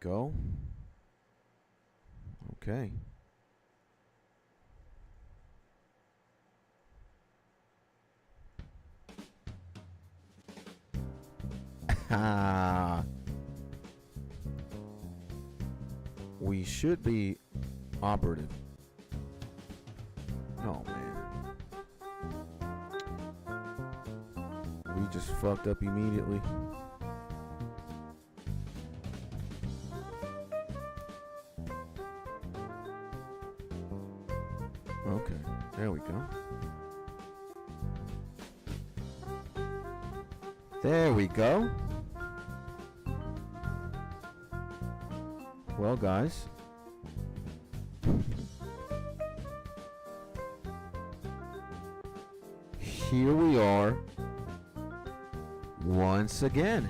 go. Okay. We should be operative. Oh, man. We just fucked up immediately. Okay, there we go. There we go. Well, guys. Here we are. Once again.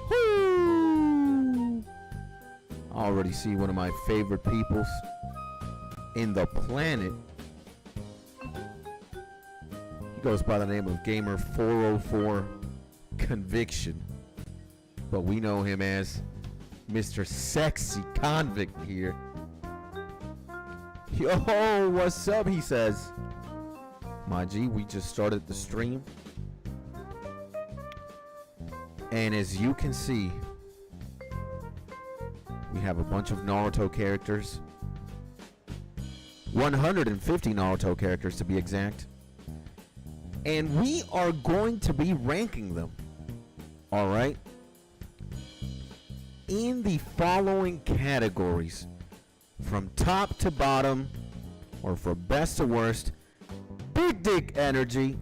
Woo! I already see one of my favorite peoples in the planet. He goes by the name of Gamer 404 Conviction, but we know him as Mr. Sexy Convict here. Yo, what's up? He says. My G, we just started the stream, and as you can see, we have a bunch of Naruto characters. 150 Naruto characters to be exact. And we are going to be ranking them. Alright? In the following categories. From top to bottom, or from best to worst. Big dick energy.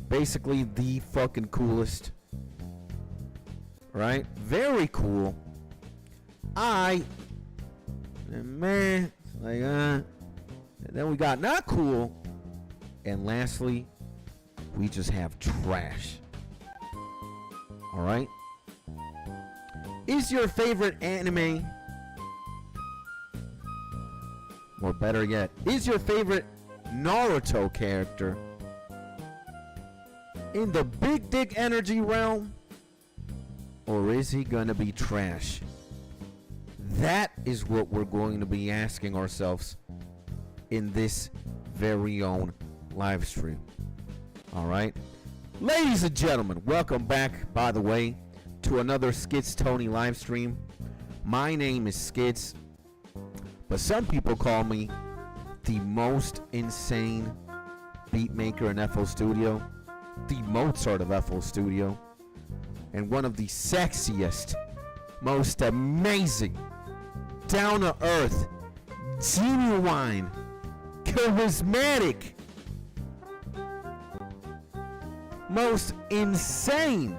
Basically the fucking coolest. Right? Very cool. Man, like, and then we got not cool. And lastly, we just have trash. Alright? Is your favorite anime, or better yet, is your favorite Naruto character in the big dick energy realm? Or is he gonna be trash? That is what we're going to be asking ourselves in this very own live stream. Alright? Ladies and gentlemen, welcome back, by the way, to another Skits Tony live stream. My name is Skits, but some people call me the most insane beatmaker in FL Studio, the Mozart of FL Studio, and one of the sexiest, most amazing, down-to-earth, genuine, charismatic, most insane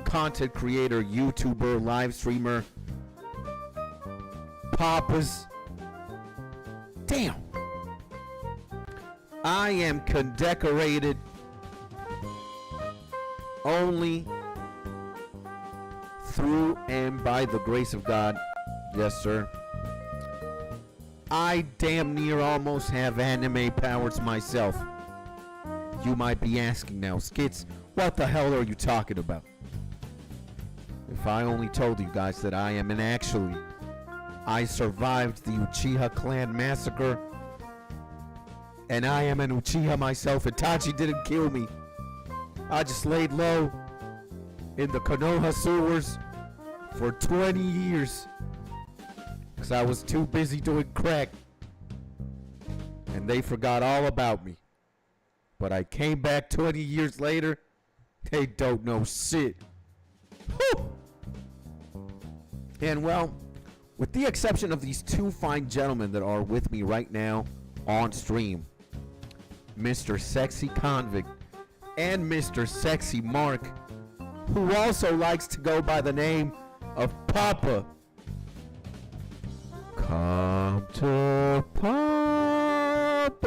content creator, YouTuber, live streamer, Papas. Damn. I am condecorated only through and by the grace of God. Yes, sir. I damn near almost have anime powers myself. You might be asking now, Skits, what the hell are you talking about? If I only told you guys that I am I survived the Uchiha clan massacre, and I am an Uchiha myself. Itachi didn't kill me. I just laid low in the Konoha sewers for 20 years because I was too busy doing crack, and they forgot all about me. But I came back 20 years later. They don't know shit. Whew. And well, with the exception of these two fine gentlemen that are with me right now on stream, Mr. Sexy Convict and Mr. Sexy Mark, who also likes to go by the name of Papa. Come to Papa.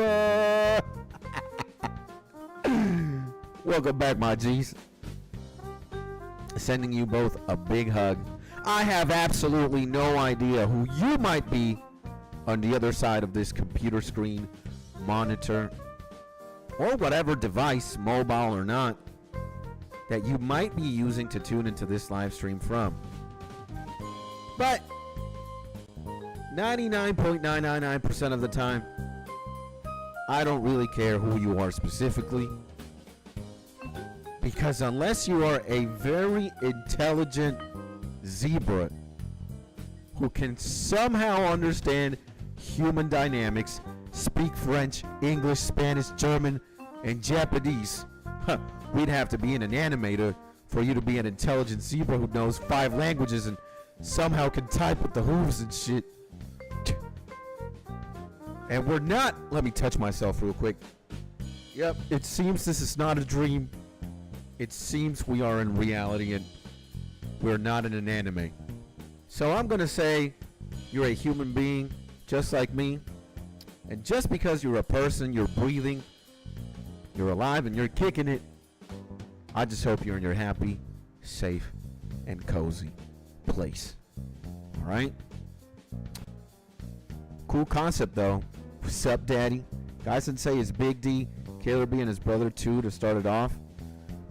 Welcome back, my G's. Sending you both a big hug. I have absolutely no idea who you might be on the other side of this computer screen, monitor, or whatever device, mobile or not. that you might be using to tune into this live stream from. But 99.999% of the time, I don't really care who you are specifically. Because unless you are a very intelligent zebra who can somehow understand human dynamics, speak French, English, Spanish, German, and Japanese, we'd have to be an animator for you to be an intelligent zebra who knows 5 languages and somehow can type with the hooves and shit. And we're not. Let me touch myself real quick. Yep, it seems this is not a dream. It seems we are in reality and we're not in an anime. So I'm going to say you're a human being just like me. And just because you're a person, you're breathing, you're alive, and you're kicking it, I just hope you're in your happy, safe, and cozy place. All right? Cool concept, though. What's up, Daddy? Guy Sensei is Big D, Killer B, and his brother, too, to start it off.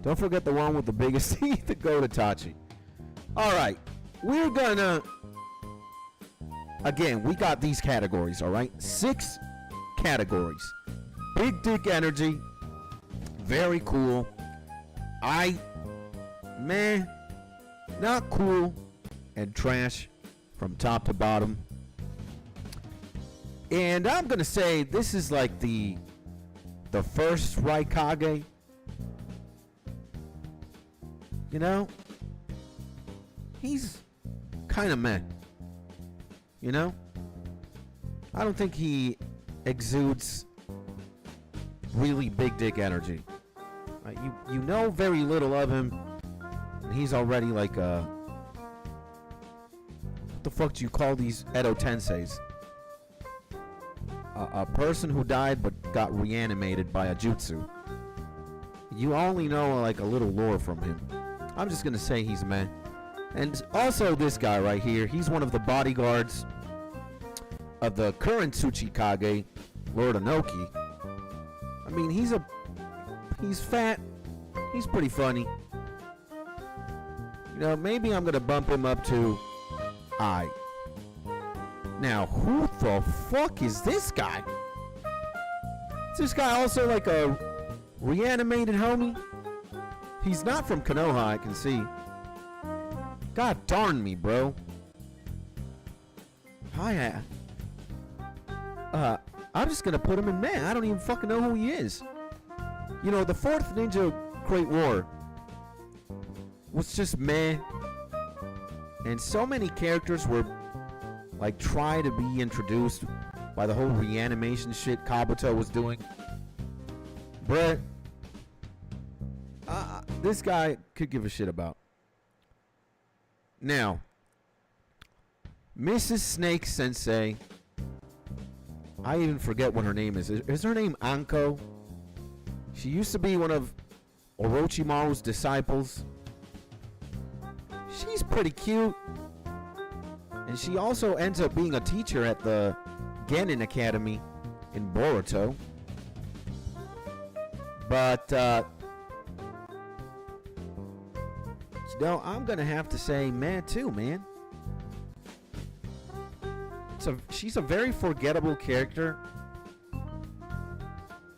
Don't forget the one with the biggest teeth, the go to Tachi. All right. We're gonna... Again, we got these categories, all right? 6 categories. Big dick energy. Very cool. Not cool. And trash from top to bottom. And I'm gonna say this is like the first Raikage. You know? He's kind of meh. You know? I don't think he exudes really big dick energy. You know very little of him, and he's already like a... What the fuck do you call these Edo Tenseis? A person who died but got reanimated by a jutsu. You only know like a little lore from him. I'm just gonna say he's meh. And also this guy right here, he's one of the bodyguards of the current Tsuchikage, Lord Inoki. I mean, he's fat. He's pretty funny. You know, maybe I'm gonna bump him up to I. Now, who the fuck is this guy? Is this guy also like a reanimated homie? He's not from Konoha, I can see. God darn me, bro. I'm just gonna put him in meh. I don't even fucking know who he is. You know, the 4th Ninja Great War was just meh. And so many characters were like try to be introduced by the whole reanimation shit Kabuto was doing. Bruh, this guy could give a shit about. Now, Mrs. Snake Sensei, I even forget what her name is. Is her name Anko? She used to be one of Orochimaru's disciples. She's pretty cute. And she also ends up being a teacher at the Genin Academy in Boruto. But, you know, I'm going to have to say meh too, man. She's a very forgettable character.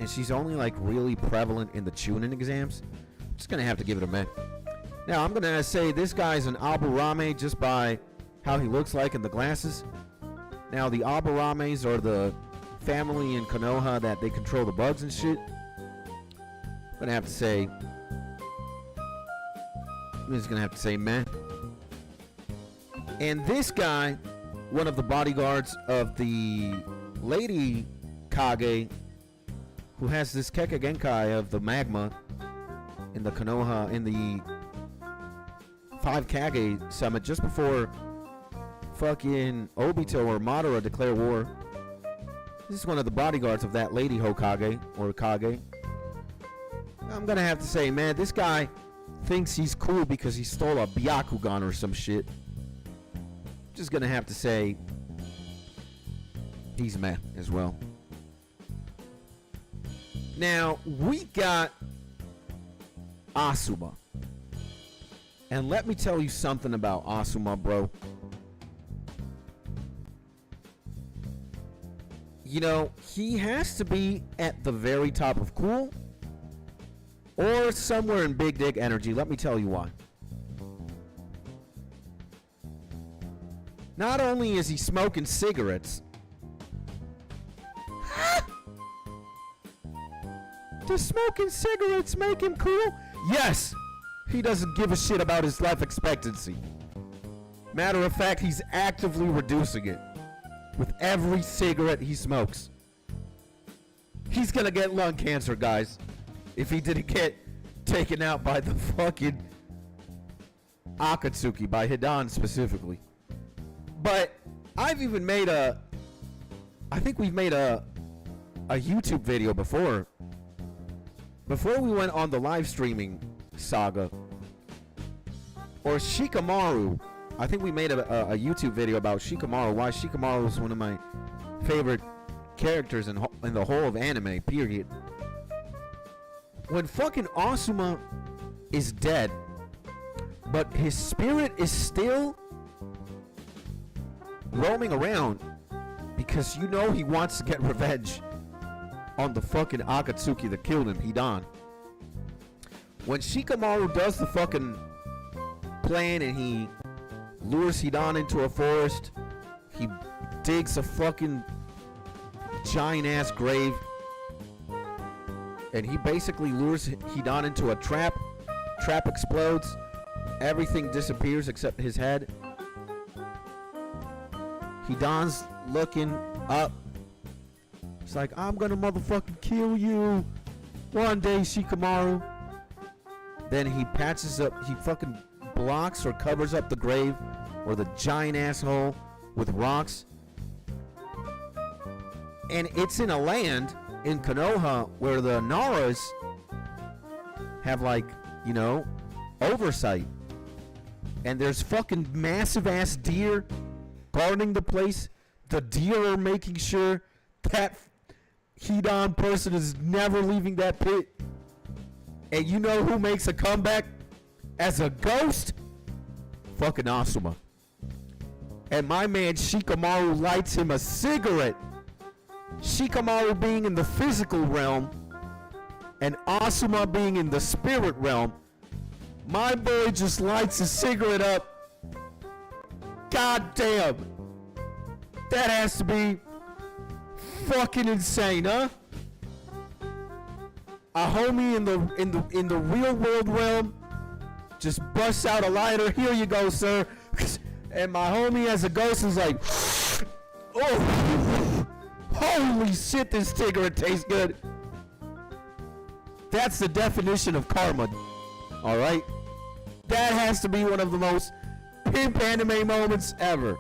And she's only, like, really prevalent in the Chunin exams. I'm just going to have to give it a meh. Now, I'm going to say this guy's an Aburame just by how he looks like in the glasses. Now, the Aburames are the family in Konoha that they control the bugs and shit. I'm going to have to say... I'm just going to have to say meh. And this guy, one of the bodyguards of the Lady Kage, who has this Keka Genkai of the magma in the Konoha, in the 5 Kage summit, just before fucking Obito or Madara declare war. This is one of the bodyguards of that Lady Hokage, or Kage. I'm gonna have to say, man, this guy thinks he's cool because he stole a Byakugan or some shit. Just gonna have to say he's meh as well. Now, we got Asuma. And let me tell you something about Asuma, bro. You know, he has to be at the very top of cool or somewhere in big dick energy. Let me tell you why. Not only is he smoking cigarettes, does smoking cigarettes make him cool? Yes! He doesn't give a shit about his life expectancy. Matter of fact, he's actively reducing it with every cigarette he smokes. He's gonna get lung cancer, guys, if he didn't get taken out by the fucking Akatsuki, by Hidan specifically. But I've even made I think we've made a YouTube video before we went on the live streaming saga, or Shikamaru. I think we made a YouTube video about Shikamaru, why Shikamaru is one of my favorite characters in the whole of anime, period. When fucking Asuma is dead, but his spirit is still roaming around because you know he wants to get revenge on the fucking Akatsuki that killed him, Hidan. When Shikamaru does the fucking plan and he lures Hidan into a forest, he digs a fucking giant ass grave, and he basically lures Hidan into a trap. Trap explodes, everything disappears except his head. Hidan's looking up. It's like, I'm gonna motherfucking kill you one day, Shikamaru. Then he patches up, he fucking blocks or covers up the grave or the giant asshole with rocks. And it's in a land in Konoha where the Naras have, like, you know, oversight. And there's fucking massive ass deer guarding the place. The deer are making sure that Hidan person is never leaving that pit. And you know who makes a comeback as a ghost? Fucking Asuma. And my man Shikamaru lights him a cigarette. Shikamaru being in the physical realm and Asuma being in the spirit realm. My boy just lights his cigarette up. God damn. That has to be fucking insane, huh? A homie in the real world realm just busts out a lighter. Here you go, sir. And my homie as a ghost is like, oh, holy shit, this cigarette tastes good. That's the definition of karma. All right, that has to be one of the most pimp anime moments ever.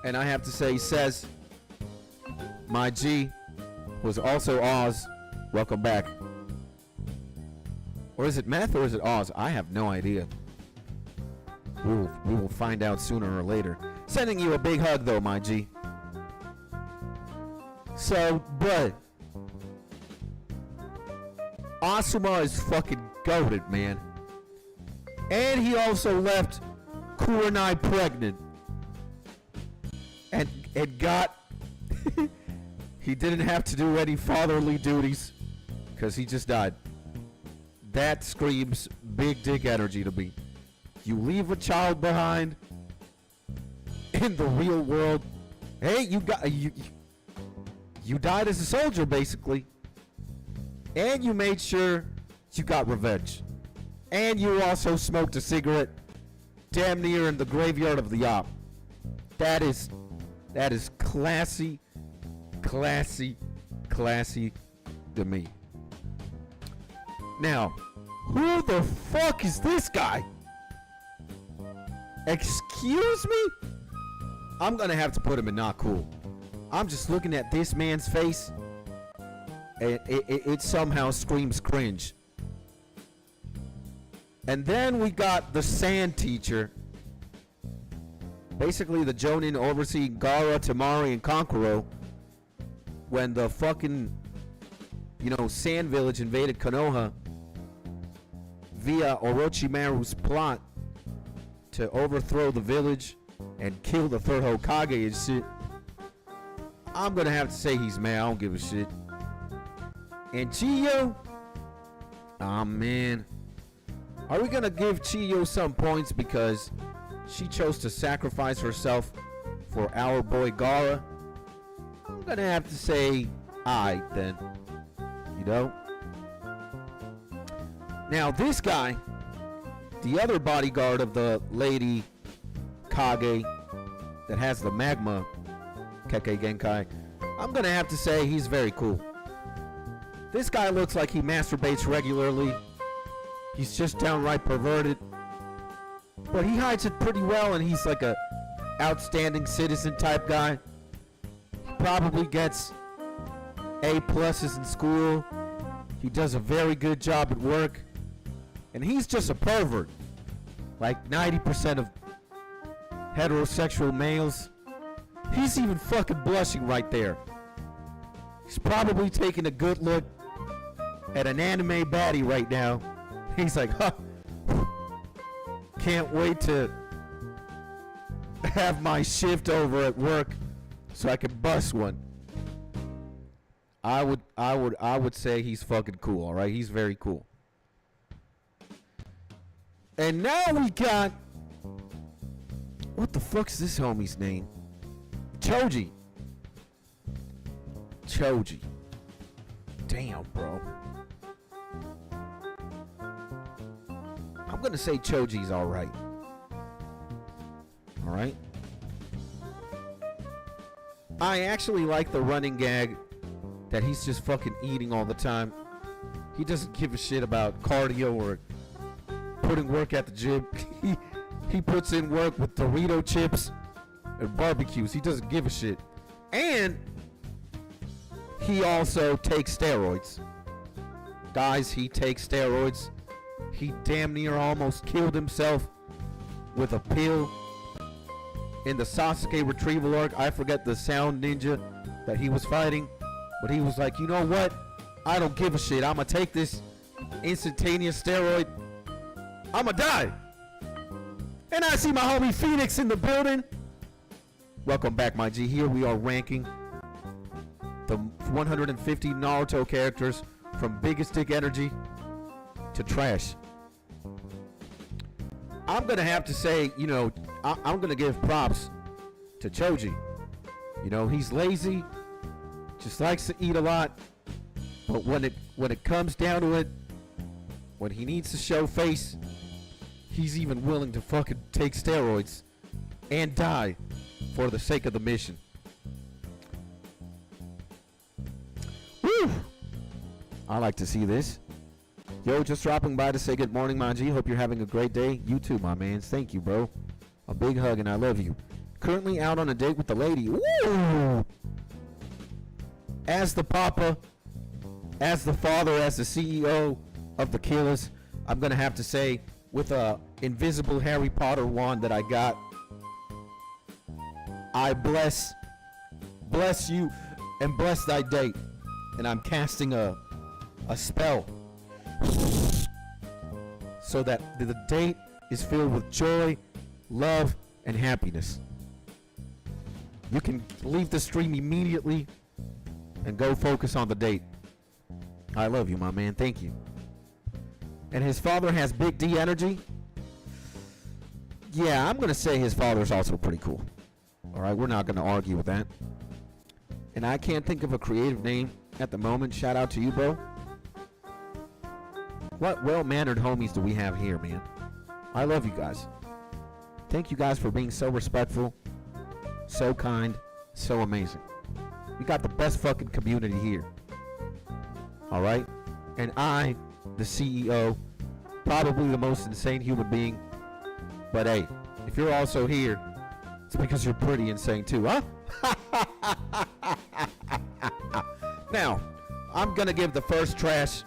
And I have to say, says my G was also Oz. Welcome back. Or is it Meth or is it Oz? I have no idea. We will find out sooner or later. Sending you a big hug though, my G. So, but Asuma is fucking goated, man. And he also left Kurenai pregnant. And got he didn't have to do any fatherly duties because he just died. That screams big dick energy to me. You leave a child behind in the real world. Hey, you died as a soldier basically. And you made sure you got revenge. And you also smoked a cigarette damn near in the graveyard of the op. That is classy to me. Now, who the fuck is this guy? Excuse me? I'm gonna have to put him in not cool. I'm just looking at this man's face and it somehow screams cringe. And then we got the sand teacher. Basically the Jonin overseeing Gaara, Temari, and Kankuro when the fucking, you know, Sand Village invaded Konoha. via Orochimaru's plot to overthrow the village and kill the third Hokage and shit, I'm gonna have to say he's mad. I don't give a shit. And Chiyo, oh man, are we gonna give Chiyo some points because she chose to sacrifice herself for our boy Gaara? I'm gonna have to say, alright then. You know? Now this guy, the other bodyguard of the lady Kage that has the magma Kekkei Genkai, I'm gonna have to say he's very cool. This guy looks like he masturbates regularly. He's just downright perverted. But he hides it pretty well, and he's like a outstanding citizen type guy. He probably gets A pluses in school. He does a very good job at work. And he's just a pervert. Like 90% of heterosexual males. He's even fucking blushing right there. He's probably taking a good look at an anime baddie right now. He's like, huh, can't wait to have my shift over at work so I can bust one. I would say he's fucking cool, all right? He's very cool. And now we got, what the fuck's this homie's name? Choji. Damn, bro. I'm gonna say Choji's alright. Alright? I actually like the running gag that he's just fucking eating all the time. He doesn't give a shit about cardio or putting work at the gym. He puts in work with Dorito chips and barbecues. He doesn't give a shit. And he also takes steroids. Guys, he takes steroids. He damn near almost killed himself with a pill in the Sasuke retrieval arc. I forget the sound ninja that he was fighting, but he was like, you know what? I don't give a shit. I'm gonna take this instantaneous steroid. I'm gonna die. And I see my homie Phoenix in the building. Welcome back, my G. Here we are ranking the 150 Naruto characters from biggest dick energy to trash. I'm gonna have to say, you know, I'm gonna give props to Choji. You know, he's lazy, just likes to eat a lot, but when it comes down to it, when he needs to show face, he's even willing to fucking take steroids and die for the sake of the mission. Woo! I like to see this. Yo, just dropping by to say good morning, my G. Hope you're having a great day. You too, my mans. Thank you, bro. A big hug and I love you. Currently out on a date with the lady. Woo! As the papa, as the father, as the CEO of the Killers, I'm going to have to say, with a invisible Harry Potter wand that I got, I bless you and bless thy date. And I'm casting a spell so that the date is filled with joy, love, and happiness. You can leave the stream immediately and go focus on the date. I love you, my man. Thank you. And his father has big D energy. Yeah, I'm going to say his father's also pretty cool. All right, we're not going to argue with that. And I can't think of a creative name at the moment. Shout out to you, bro. What well-mannered homies do we have here, man? I love you guys. Thank you guys for being so respectful, so kind, so amazing. We got the best fucking community here. All right? And I, the CEO, probably the most insane human being. But hey, if you're also here, it's because you're pretty insane too, huh? Now, I'm gonna give the first trash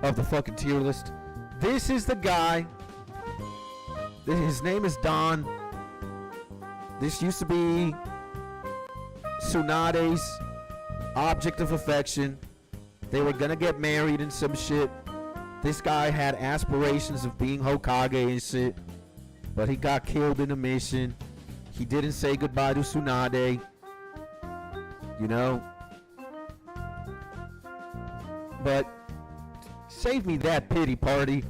of the fucking tier list. This is the guy. His name is Don. This used to be Tsunade's object of affection. They were gonna get married and some shit. This guy had aspirations of being Hokage and shit, but he got killed in a mission. He didn't say goodbye to Tsunade. You know? But save me that pity party.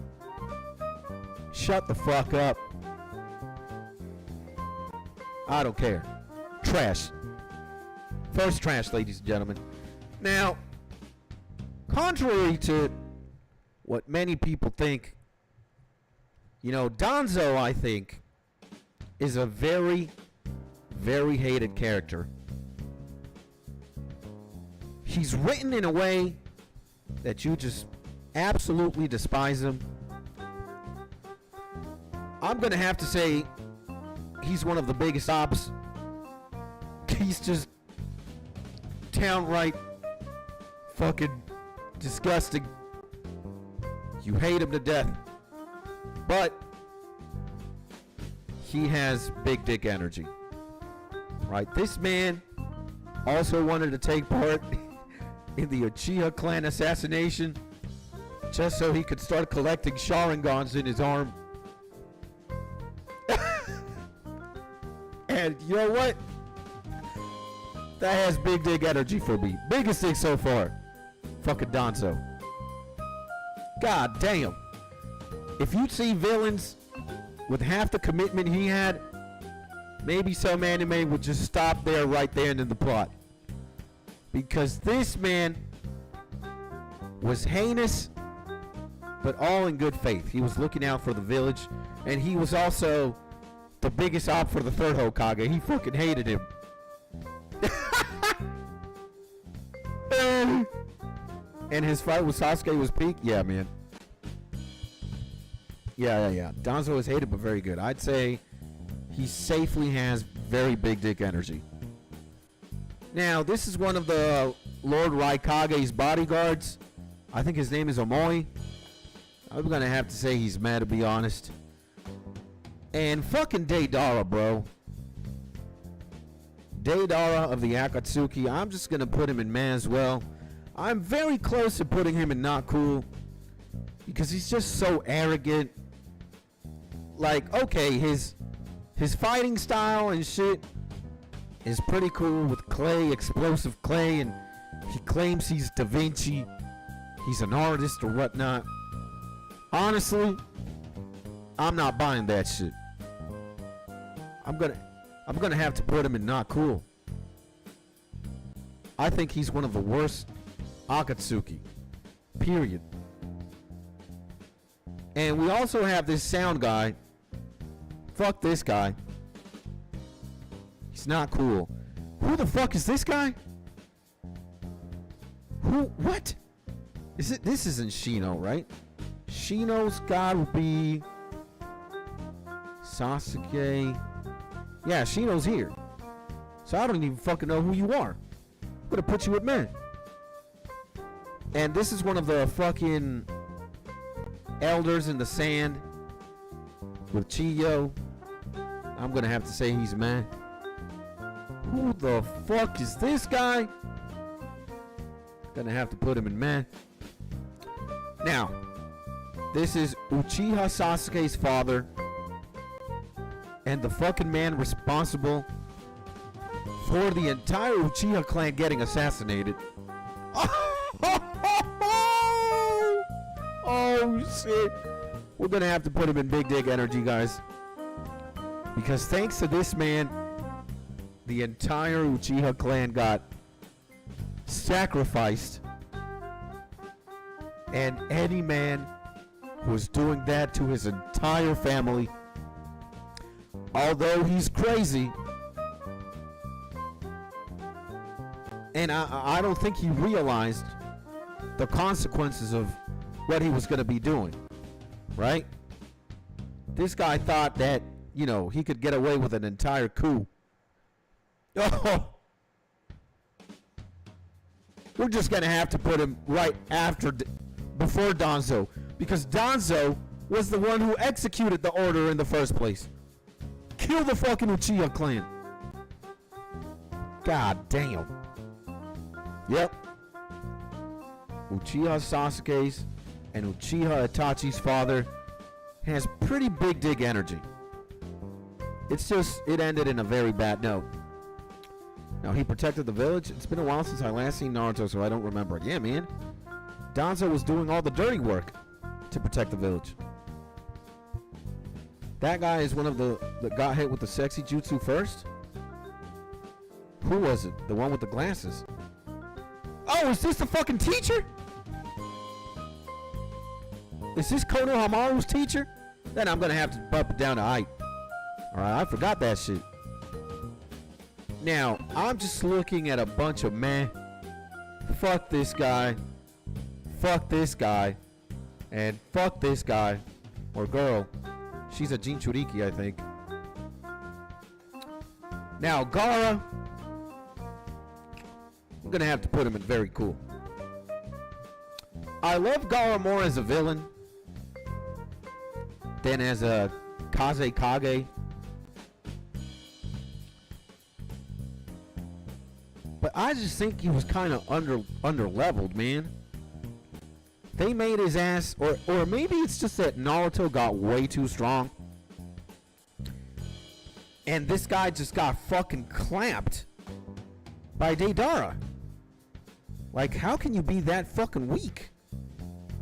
Shut the fuck up. I don't care. Trash. First trash, ladies and gentlemen. Now, contrary to what many people think, you know, Danzo, I think, is a very, very hated character. He's written in a way that you just absolutely despise him. I'm gonna have to say he's one of the biggest ops. He's just downright fucking disgusting. You hate him to death. But he has big dick energy. Right? This man also wanted to take part in the Uchiha clan assassination just so he could start collecting Sharingans in his arm. And you know what? That has big dick energy for me. Biggest thing so far. Fucking Danzo. God damn. If you'd see villains with half the commitment he had, maybe some anime would just stop there right there in the plot. Because this man was heinous, but all in good faith. He was looking out for the village, and he was also the biggest op for the third Hokage. He fucking hated him. And his fight with Sasuke was peak. Yeah, man. Yeah. Danzo is hated, but very good. I'd say he safely has very big dick energy. Now, this is one of the Lord Raikage's bodyguards. I think his name is Omoi. I'm gonna have to say he's mad, to be honest. And fucking Deidara, bro. Deidara of the Akatsuki. I'm just gonna put him in man as well. I'm very close to putting him in not cool, because he's just so arrogant. Like, okay, his fighting style and shit is pretty cool with clay, explosive clay, and he claims he's Da Vinci. He's an artist or whatnot. Honestly, I'm not buying that shit. I'm gonna have to put him in not cool. I think he's one of the worst Akatsuki. Period. And we also have this sound guy. Fuck this guy. He's not cool. Who the fuck is this guy? Who? What? Is it? This isn't Shino, right? Shino's gotta be Sasuke. Yeah, Shino's here. So I don't even fucking know who you are. I'm gonna put you at men. And this is one of the fucking elders in the sand with Chiyo. I'm gonna have to say he's man. Who the fuck is this guy? Gonna have to put him in man. Now, this is Uchiha Sasuke's father and the fucking man responsible for the entire Uchiha clan getting assassinated. Oh shit. We're gonna have to put him in big dick energy, guys. Because thanks to this man, the entire Uchiha clan got sacrificed. And any man who was doing that to his entire family, although he's crazy, and I don't think he realized the consequences of what he was going to be doing, right? This guy thought that, you know, he could get away with an entire coup. Oh, we're just going to have to put him right before Danzo, because Danzo was the one who executed the order in the first place. Kill the fucking Uchiha clan. God damn. Yep. Uchiha Sasuke's and Uchiha Itachi's father has pretty big dick energy. It's just, it ended in a very bad note. Now, he protected the village. It's been a while since I last seen Naruto, so I don't remember it. Yeah, man. Danzo was doing all the dirty work to protect the village. That guy is one of the that got hit with the sexy jutsu first. Who was it? The one with the glasses. Oh, is this the fucking teacher? Is this Konohamaru's teacher? Then I'm gonna have to bump it down to height. Alright, I forgot that shit. Now, I'm just looking at a bunch of meh. Fuck this guy. Fuck this guy. And fuck this guy. Or girl. She's a Jinchuriki, I think. Now, Gaara. I'm gonna have to put him in very cool. I love Gaara more as a villain than as a Kazekage. But I just think he was kind of under leveled, man. They made his ass, or maybe it's just that Naruto got way too strong. And this guy just got fucking clamped by Deidara. Like, how can you be that fucking weak?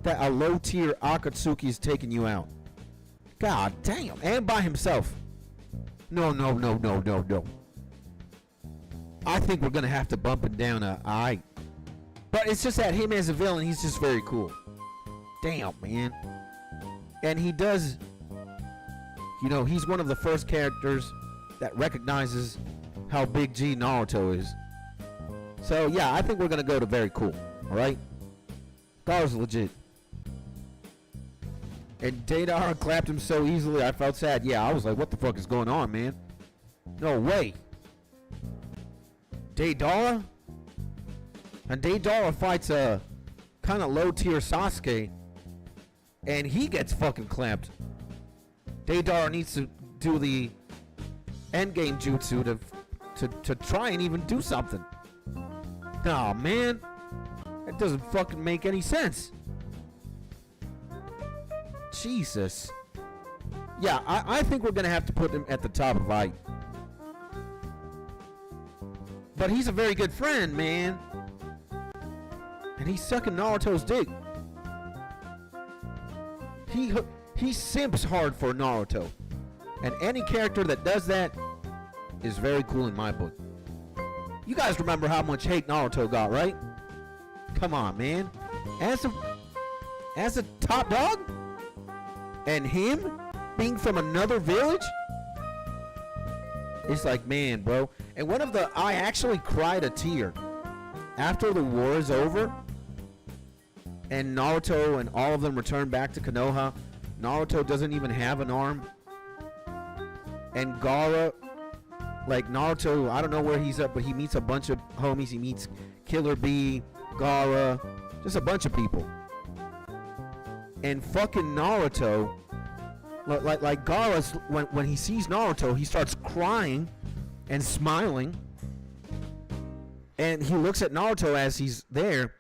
That a low tier Akatsuki is taking you out. God damn. And by himself. No. I think we're gonna have to bump him down but it's just that him as a villain, he's just very cool. Damn, man. And he does, you know, he's one of the first characters that recognizes how big G Naruto is. So yeah, I think we're gonna go to very cool. Alright? Gaara's legit. And Deidara clapped him so easily I felt sad. Yeah, I was like, what the fuck is going on, man? No way. Deidara? And Deidara fights a kind of low tier Sasuke, and he gets fucking clamped. Deidara needs to do the endgame jutsu to try and even do something. Aw, man. That doesn't fucking make any sense. Jesus. Yeah, I think we're gonna have to put him at the top of height. But he's a very good friend, man. And he's sucking Naruto's dick. He simps hard for Naruto. And any character that does that is very cool in my book. You guys remember how much hate Naruto got, right? Come on, man. As a top dog? And him being from another village? It's like, man, bro. And I actually cried a tear after the war is over and Naruto and all of them return back to Konoha. Naruto doesn't even have an arm. And Gaara, like Naruto, I don't know where he's at, but he meets a bunch of homies. He meets Killer Bee, Gaara, just a bunch of people. And fucking Naruto, like Gaara's, when he sees Naruto, he starts crying and smiling. And he looks at Naruto as he's there.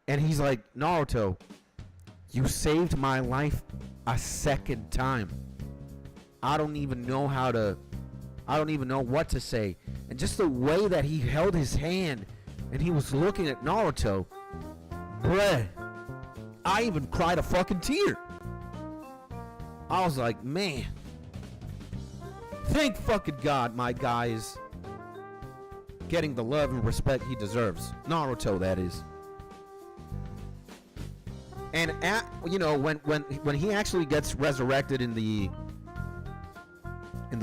And he's like, Naruto, you saved my life a second time. I don't even know what to say. And just the way that he held his hand and he was looking at Naruto, bruh, I even cried a fucking tear. I was like, man, thank fucking God my guy is getting the love and respect he deserves. Naruto, that is. And when he actually gets resurrected in the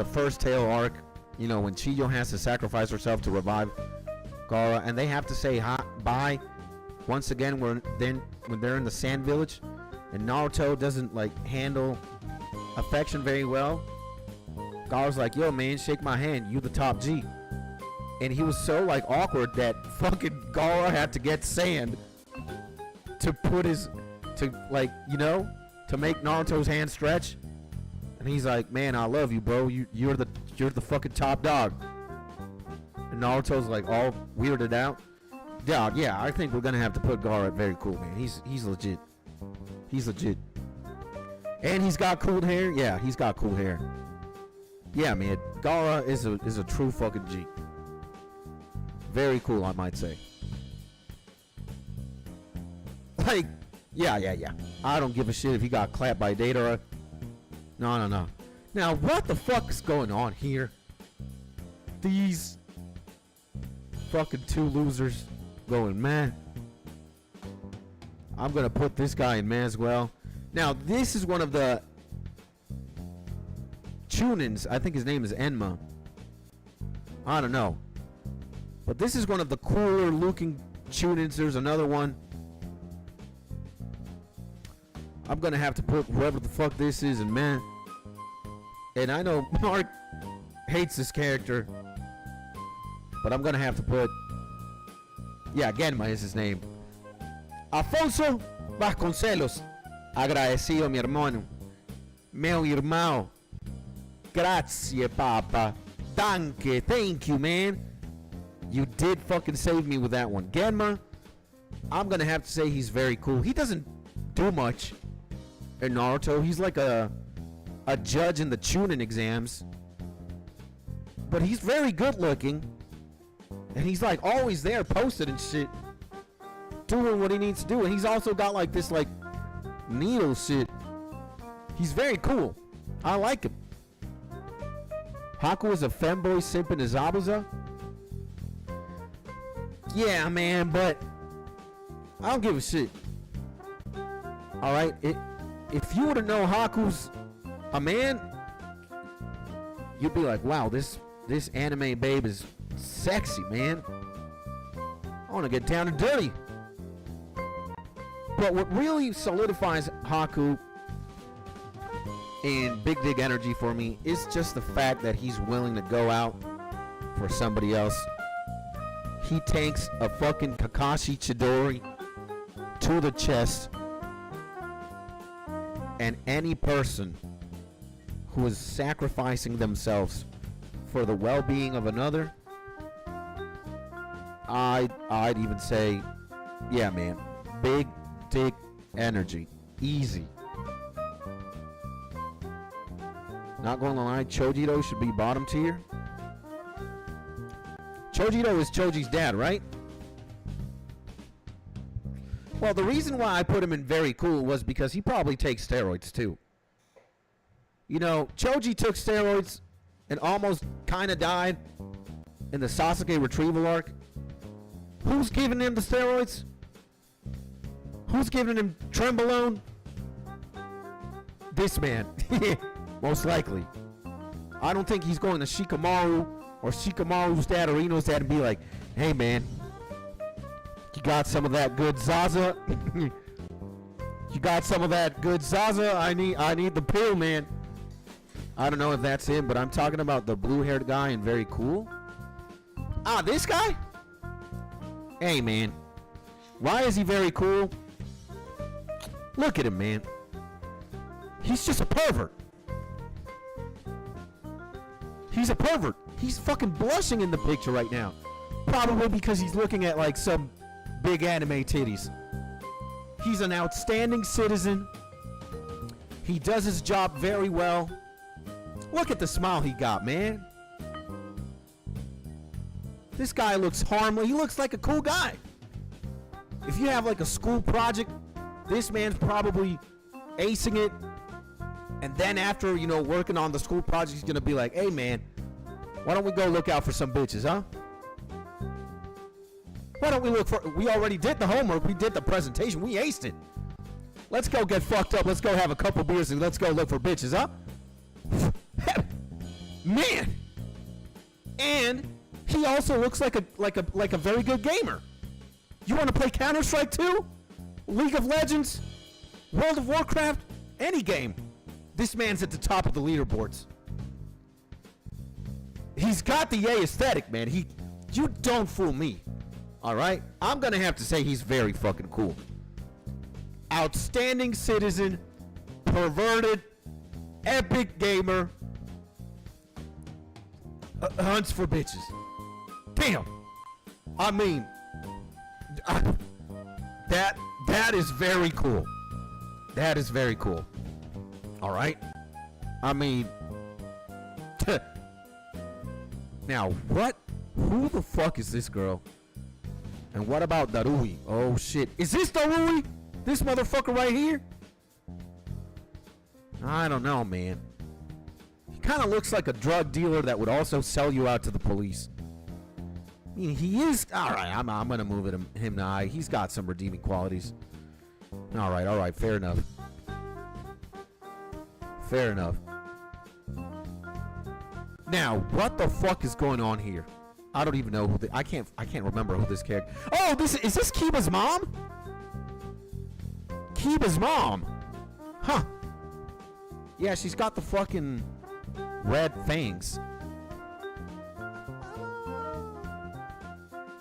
first Tale arc, you know, when Chiyo has to sacrifice herself to revive Gaara, and they have to say bye once again when they're in the Sand Village, and Naruto doesn't like handle affection very well. Gaara's like, yo man, shake my hand, you the top G. And he was so like awkward that fucking Gaara had to get sand to put to make Naruto's hand stretch. And he's like, man, I love you, bro. You're the fucking top dog. And Naruto's like all weirded out. Yeah, I think we're gonna have to put Gaara at very cool, man. He's legit. He's legit. And he's got cool hair. Yeah, he's got cool hair. Yeah, man. Gaara is a true fucking G. Very cool, I might say. Like, yeah. I don't give a shit if he got clapped by Data. No. Now, what the fuck is going on here? These fucking two losers going, man. I'm gonna put this guy in man as well. Now, this is one of the Chunins. I think his name is Enma. I don't know. But this is one of the cooler looking Chunins. There's another one. I'm gonna have to put whoever the fuck this is in man. And I know Mark hates this character, but I'm gonna have to put, yeah, Genma is his name. Afonso Vasconcelos. Agradecido, mi hermano. Meu irmão. Grazie, papa. Danke. Thank you, man. You did fucking save me with that one. Genma, I'm gonna have to say he's very cool. He doesn't do much in Naruto. He's like a judge in the Chunin exams. But he's very good looking. And he's like always there posted and shit, doing what he needs to do. And he's also got like this like needle shit. He's very cool. I like him. Haku is a femboy simping to Zabuza. Yeah, man, but I don't give a shit. Alright? If you were to know Haku's a man, you'd be like, wow, this anime babe is sexy, man. I want to get down and dirty. But what really solidifies Haku in Big Dig Energy for me is just the fact that he's willing to go out for somebody else. He takes a fucking Kakashi Chidori to the chest, and any person who is sacrificing themselves for the well-being of another, I'd even say, yeah, man, Big Dig Energy, easy. Not going to lie, Chojito should be bottom tier. Chojito is Choji's dad, right? Well, the reason why I put him in very cool was because he probably takes steroids too. You know, Choji took steroids and almost kind of died in the Sasuke retrieval arc. Who's giving him the steroids? Who's giving him Trembolone? This man. Most likely. I don't think he's going to Shikamaru or Shikamaru's dad or Ino's dad and be like, hey man, you got some of that good Zaza? You got some of that good Zaza? I need the pill, man. I don't know if that's him, but I'm talking about the blue-haired guy and very cool. Ah, this guy? Hey man, why is he very cool? Look at him, man. He's just a pervert. He's a pervert. He's fucking blushing in the picture right now. Probably because he's looking at like some big anime titties. He's an outstanding citizen. He does his job very well. Look at the smile he got, man. This guy looks harmless. He looks like a cool guy. If you have like a school project, this man's probably acing it. And then after, you know, working on the school project, he's going to be like, hey, man, why don't we go look out for some bitches, huh? Why don't we look for... We already did the homework. We did the presentation. We aced it. Let's go get fucked up. Let's go have a couple beers and let's go look for bitches, huh? Man! And he also looks like a very good gamer. You want to play Counter-Strike 2? League of Legends? World of Warcraft? Any game. This man's at the top of the leaderboards. He's got the A aesthetic, man. You don't fool me. Alright? I'm gonna have to say he's very fucking cool. Outstanding citizen, perverted, epic gamer, hunts for bitches. Damn. I mean, That is very cool. That is very cool. All right. I mean, now what? Who the fuck is this girl? And what about Darui? Oh shit. Is this Darui? This motherfucker right here? I don't know, man. He kind of looks like a drug dealer that would also sell you out to the police. I mean, he is... Alright, I'm going to move him to I. He's got some redeeming qualities. Alright, fair enough. Fair enough. Now, what the fuck is going on here? I don't even know who I can't remember who this character... Oh, is this Kiba's mom? Kiba's mom? Huh. Yeah, she's got the fucking red fangs.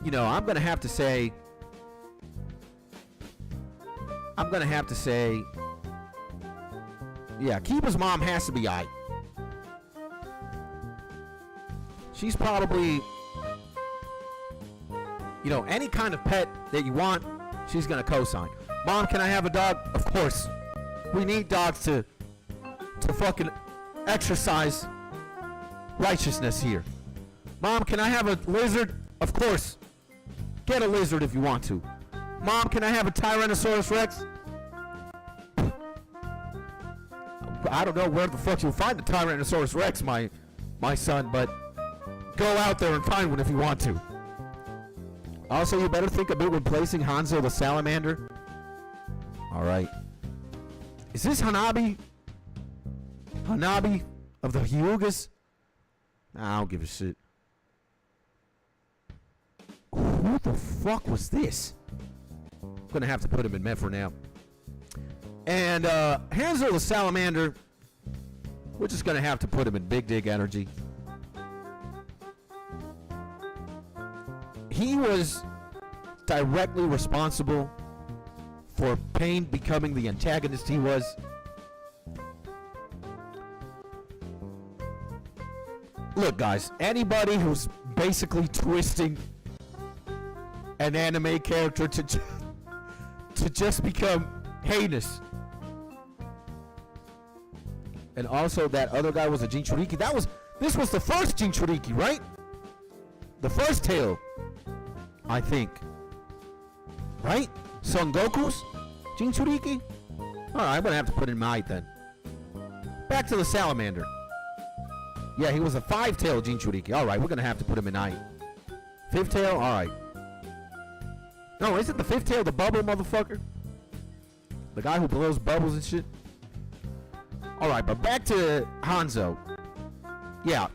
You know, I'm gonna have to say... Yeah, Kiba's mom has to be aight. She's probably... You know, any kind of pet that you want, she's gonna co-sign. Mom, can I have a dog? Of course. We need dogs to fucking exercise righteousness here. Mom, can I have a lizard? Of course. Get a lizard if you want to. Mom, can I have a Tyrannosaurus Rex? I don't know where the fuck you'll find a Tyrannosaurus Rex, my son, but go out there and find one if you want to. Also, you better think about replacing Hanzo the Salamander. Alright. Is this Hanabi? Hanabi of the Hyugas? Nah, I don't give a shit. Who the fuck was this? I'm gonna have to put him in Met for now. And Hanzo the Salamander, we're just gonna have to put him in Big Dig Energy. He was directly responsible for Pain becoming the antagonist he was. Look, guys, anybody who's basically twisting an anime character to just become heinous. And also that other guy was a Jinchuriki. This was the first Jinchuriki, right? The first tale, I think. Right? Son Goku's Jinchuriki? Alright, I'm gonna have to put in my then. Back to the Salamander. Yeah, he was a 5-tail Jinchuriki. Alright, we're gonna have to put him in 9. 5th tail? Alright. No, isn't the 5th tail the bubble motherfucker? The guy who blows bubbles and shit? Alright, but back to Hanzo. Yeah.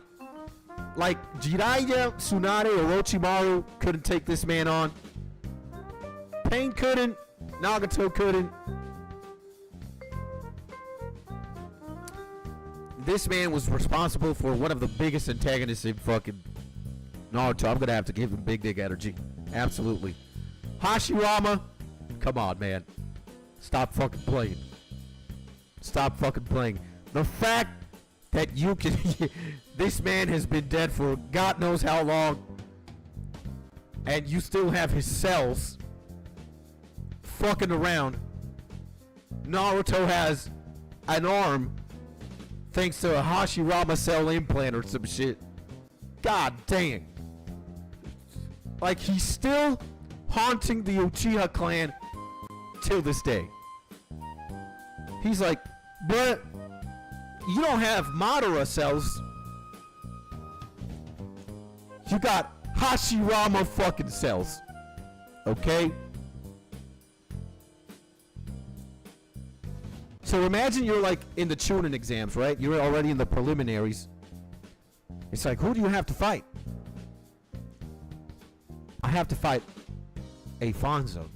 Like, Jiraiya, Tsunade, Orochimaru couldn't take this man on. Pain couldn't. Nagato couldn't. This man was responsible for one of the biggest antagonists in fucking Naruto. I'm gonna have to give him Big Dig Energy. Absolutely. Hashirama. Come on, man. Stop fucking playing. Stop fucking playing. The fact that you can... This man has been dead for God knows how long. And you still have his cells fucking around. Naruto has an arm thanks to a Hashirama cell implant or some shit. God dang. Like, he's still haunting the Uchiha clan till this day. He's like, but you don't have Madara cells. You got Hashirama fucking cells. Okay? So imagine you're like in the Chunin exams, right? You're already in the preliminaries. It's like, who do you have to fight? I have to fight Afonso.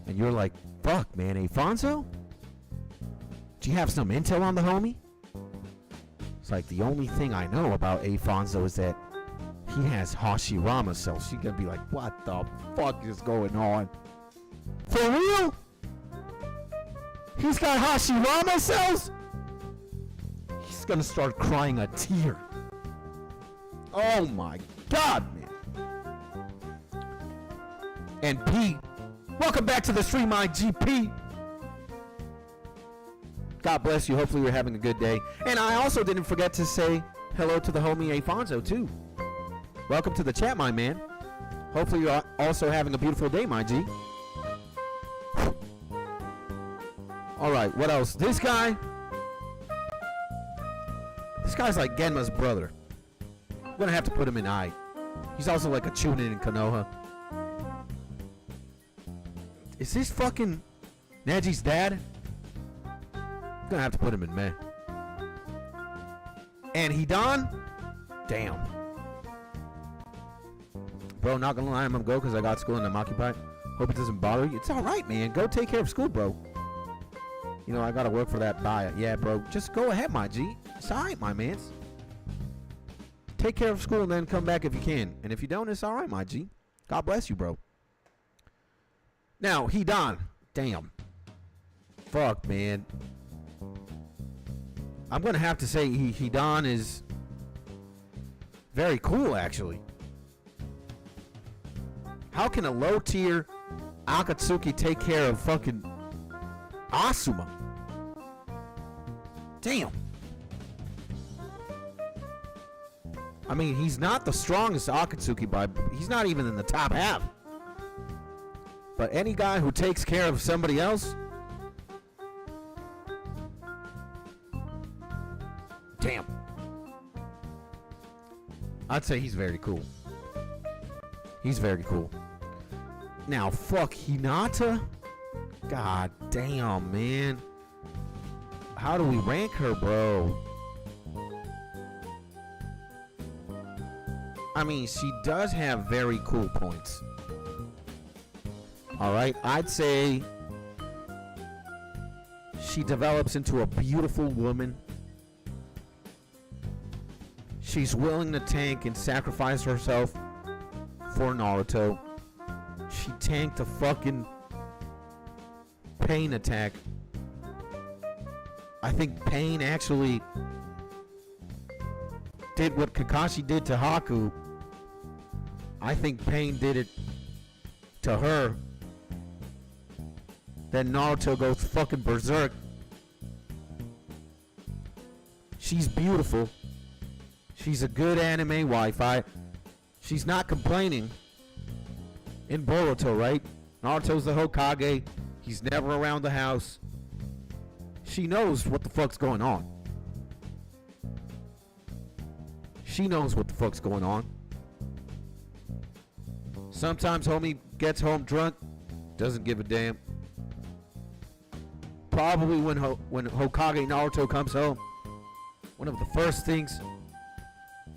And you're like, fuck, man, Afonso? Do you have some intel on the homie? It's like, the only thing I know about Afonso is that he has Hashirama cells. She's gonna be like, what the fuck is going on? For real? He's got Hashirama cells? He's gonna start crying a tear. Oh my god, man. And P, welcome back to the stream, my GP. God bless you. Hopefully you're having a good day. And I also didn't forget to say hello to the homie Afonso, too. Welcome to the chat, my man. Hopefully you're also having a beautiful day, my G. All right, what else? This guy's like Genma's brother. I'm going to have to put him in I. He's also like a Chunin in Konoha. Is this fucking Neji's dad? I'm gonna have to put him in Meh. And Hidan? Damn. Bro, not gonna lie, I'm gonna go because I got school and I'm occupied. Hope it doesn't bother you. It's alright, man. Go take care of school, bro. You know, I gotta work for that buy. Yeah, bro. Just go ahead, my G. It's alright, my mans. Take care of school and then come back if you can. And if you don't, it's alright, my G. God bless you, bro. Now, Hidan. Damn. Fuck, man. I'm going to have to say Hidan is very cool, actually. How can a low-tier Akatsuki take care of fucking Asuma? Damn. I mean, he's not the strongest Akatsuki, but he's not even in the top half. But any guy who takes care of somebody else... Damn. I'd say he's very cool. He's very cool. Now, fuck Hinata? God damn, man. How do we rank her, bro? I mean, she does have very cool points. Alright, I'd say she develops into a beautiful woman. She's willing to tank and sacrifice herself for Naruto. She tanked a fucking Pain attack. I think Pain actually did what Kakashi did to Haku. I think Pain did it to her. Then Naruto goes fucking berserk. She's beautiful. She's a good anime wife. She's not complaining. In Boruto, right? Naruto's the Hokage. He's never around the house. She knows what the fuck's going on. She knows what the fuck's going on. Sometimes homie gets home drunk. Doesn't give a damn. Probably when Hokage Naruto comes home, one of the first things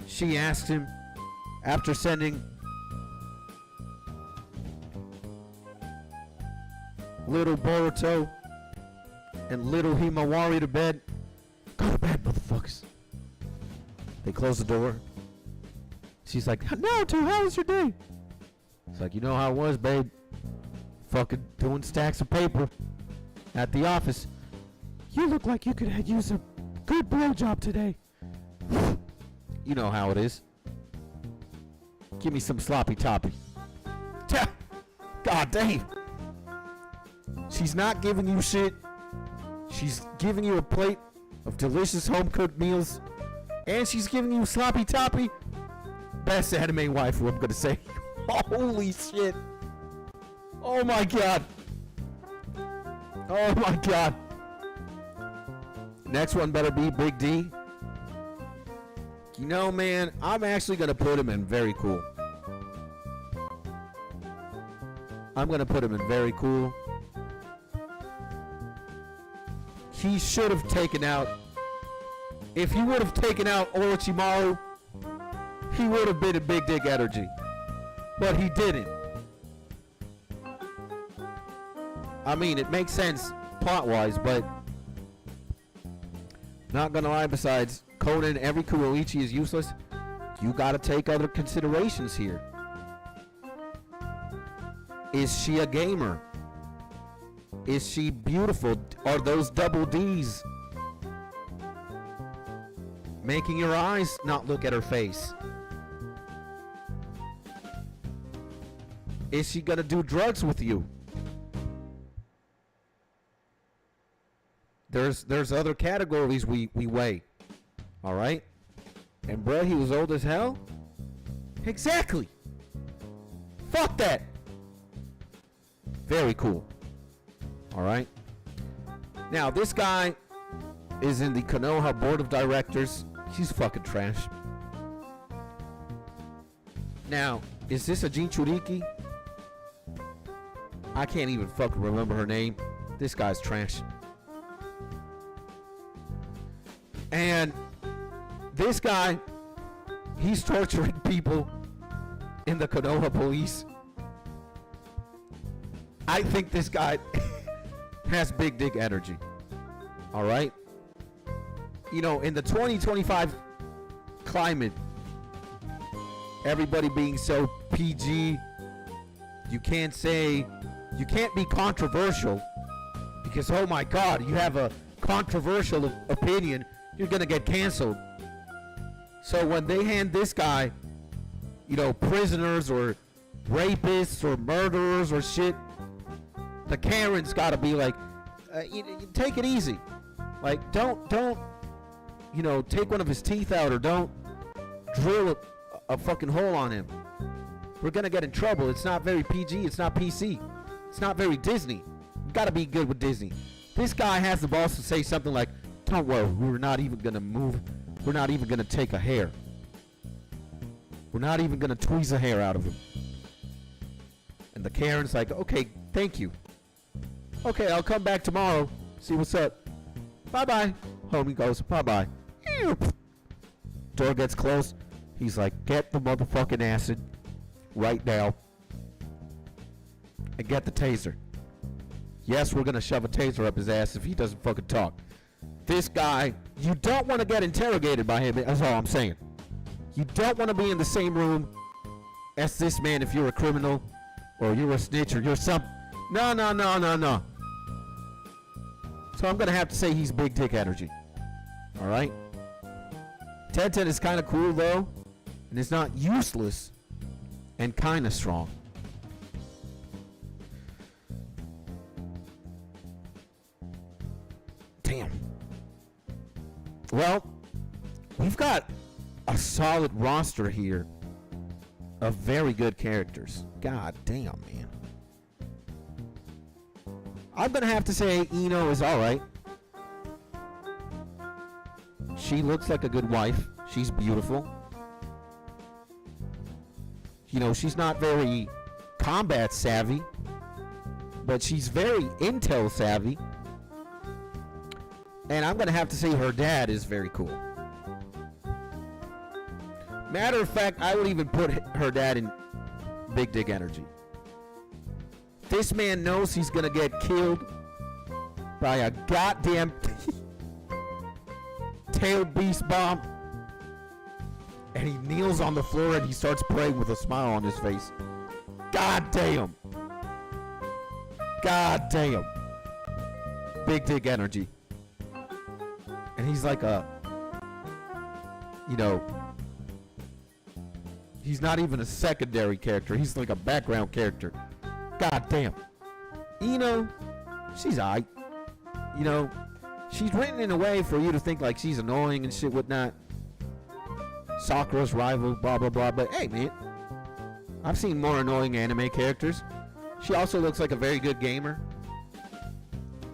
she asks him after sending little Boruto and little Himawari to bed, go to bed, motherfuckers. They close the door. She's like, Naruto, how was your day? It's like, you know how it was, babe. Fucking doing stacks of paper at the office. You look like you could use a good blowjob today. You know how it is. Give me some sloppy toppy. God damn. She's not giving you shit. She's giving you a plate of delicious home-cooked meals. And she's giving you sloppy toppy. Best anime waifu, I'm gonna say. Holy shit. Oh my god. Oh my god. Next one better be Big D. You know, man, I'm actually gonna put him in very cool. I'm gonna put him in very cool. He should have taken out... If he would have taken out Orochimaru, he would have been a big dick energy. But he didn't. I mean, it makes sense plot-wise, but... Not gonna lie, besides Conan, every Kuroichi is useless. You gotta take other considerations here. Is she a gamer? Is she beautiful? Are those double D's making your eyes not look at her face? is she gonna do drugs with you? There's other categories we weigh. All right? And bro, he was old as hell? Exactly. Fuck that. Very cool. All right? Now, this guy is in the Konoha board of directors. He's fucking trash. Now, is this a Jinchuriki? I can't even fucking remember her name. This guy's trash. And this guy, he's torturing people in the Konoha police. I think this guy has big dick energy. All right? You know, in the 2025 climate, everybody being so PG, you can't be controversial because, oh my God, you have a controversial opinion, you're gonna get canceled. So when they hand this guy, you know, prisoners or rapists or murderers or shit, the Karen's gotta be like, you take it easy. Like, don't, you know, take one of his teeth out, or don't drill a fucking hole on him. We're gonna get in trouble. It's not very PG. It's not PC. It's not very Disney. You gotta be good with Disney. This guy has the balls to say something like, don't worry, we're not even gonna move. We're not even gonna take a hair. We're not even gonna tweeze a hair out of him. And the Karen's like, okay, thank you. Okay, I'll come back tomorrow. See what's up. Bye-bye. Homie goes, bye-bye. Door gets closed. He's like, get the motherfucking acid right now. And get the taser. Yes, we're gonna shove a taser up his ass if he doesn't fucking talk. This guy, you don't want to get interrogated by him. That's all I'm saying. You don't want to be in the same room as this man if you're a criminal or you're a snitch or you're some. No. So I'm gonna have to say he's big dick energy. All right. Tenten is kind of cool though, and it's not useless, and kind of strong. Damn. Well, we've got a solid roster here of very good characters. God damn, man. I'm gonna have to say Ino is alright. She looks like a good wife. She's beautiful. You know, she's not very combat savvy, but she's very intel savvy. And I'm gonna have to say her dad is very cool. Matter of fact, I would even put her dad in big dick energy. This man knows he's gonna get killed by a goddamn tailed beast bomb, and he kneels on the floor and he starts praying with a smile on his face. God damn. God damn. Big dick energy. And he's like a, you know, he's not even a secondary character. He's like a background character. God damn. Ino, she's aight. You know, she's written in a way for you to think like she's annoying and shit whatnot. Sakura's rival, blah, blah, blah. But hey, man, I've seen more annoying anime characters. She also looks like a very good gamer.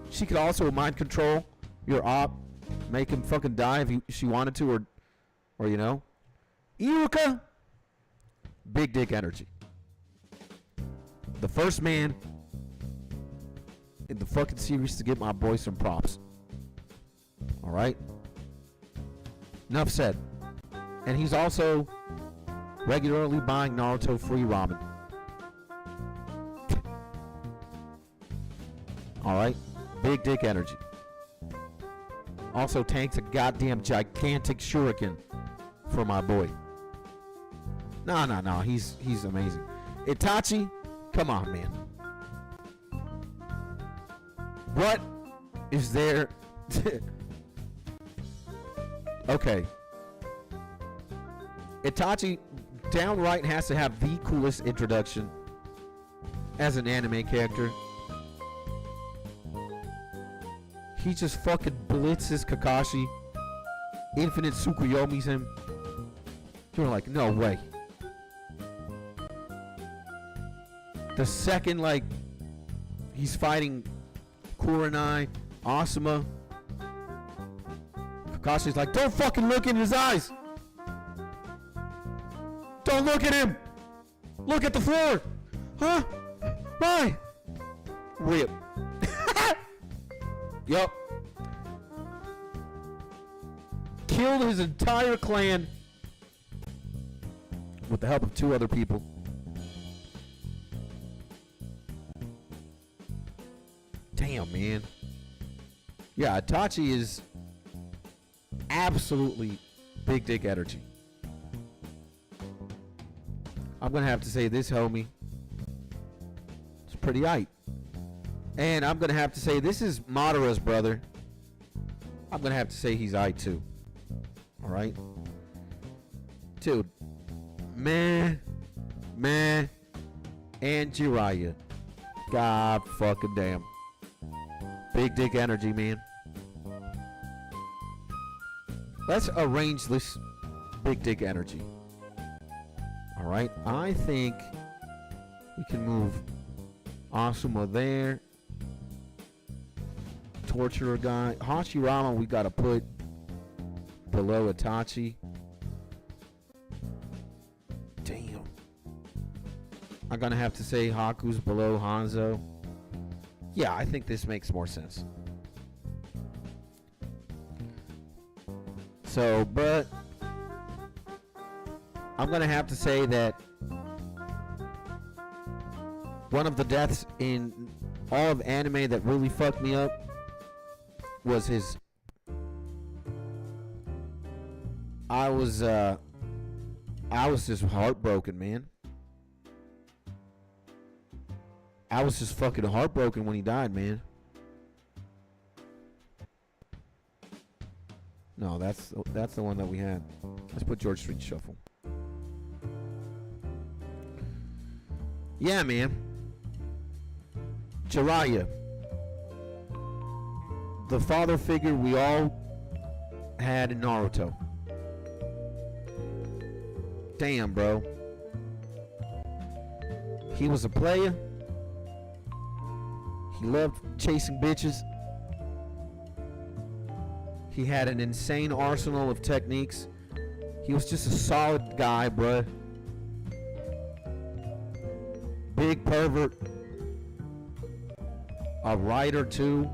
She could also mind control your op. Make him fucking die if she wanted to, or you know. Iruka, big dick energy. The first man in the fucking series to get my boy some props. Alright? Enough said. And he's also regularly buying Naruto free ramen. Alright? Big dick energy. Also tanks a goddamn gigantic shuriken for my boy. No. He's amazing. Itachi, come on, man. What is there? Okay. Itachi downright has to have the coolest introduction as an anime character. He just fucking blitzes Kakashi. Infinite Tsukuyomi's him. You're like, no way. The second, like, he's fighting Kurenai, Asuma, Kakashi's like, don't fucking look in his eyes. Don't look at him. Look at the floor. Huh? Why? Rip. Yup. Killed his entire clan with the help of 2 other people. Damn, man. Yeah, Itachi is absolutely big dick energy. I'm gonna have to say this homie is pretty aight. And I'm gonna have to say this is Madara's brother. I'm gonna have to say he's aight too. Alright? Dude. Man. And Jiraiya. God fucking damn. Big dick energy, man. Let's arrange this big dick energy. Alright? I think we can move Asuma there. Torturer guy. Hashirama we gotta put below Itachi. Damn. I'm gonna have to say Haku's below Hanzo. Yeah, I think this makes more sense. So, but I'm gonna have to say that one of the deaths in all of anime that really fucked me up was his. I was just heartbroken, man. I was just fucking heartbroken when he died, man. No, that's the one that we had. Let's put George Street Shuffle. Yeah, man. Jiraiya. The father figure we all had in Naruto. Damn, bro. He was a player. He loved chasing bitches. He had an insane arsenal of techniques. He was just a solid guy, bruh. Big pervert. A writer, too.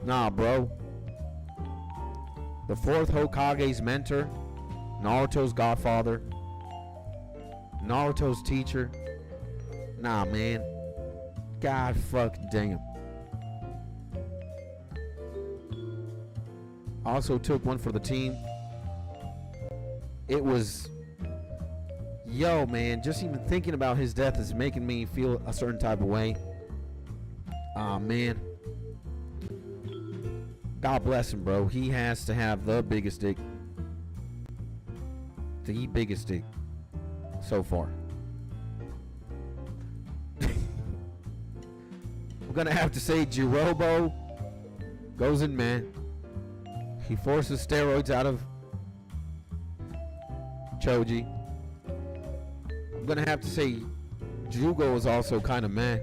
Nah, bro. The 4th Hokage's mentor. Naruto's godfather. Naruto's teacher. Nah, man. God fucking damn. Also took one for the team. It was... Yo, man. Just even thinking about his death is making me feel a certain type of way. Aw, man. God bless him, bro. He has to have the biggest dick. The biggest dick. So far. I'm gonna have to say Jirobo goes in, man. He forces steroids out of Choji. I'm gonna have to say Jugo is also kind of meh.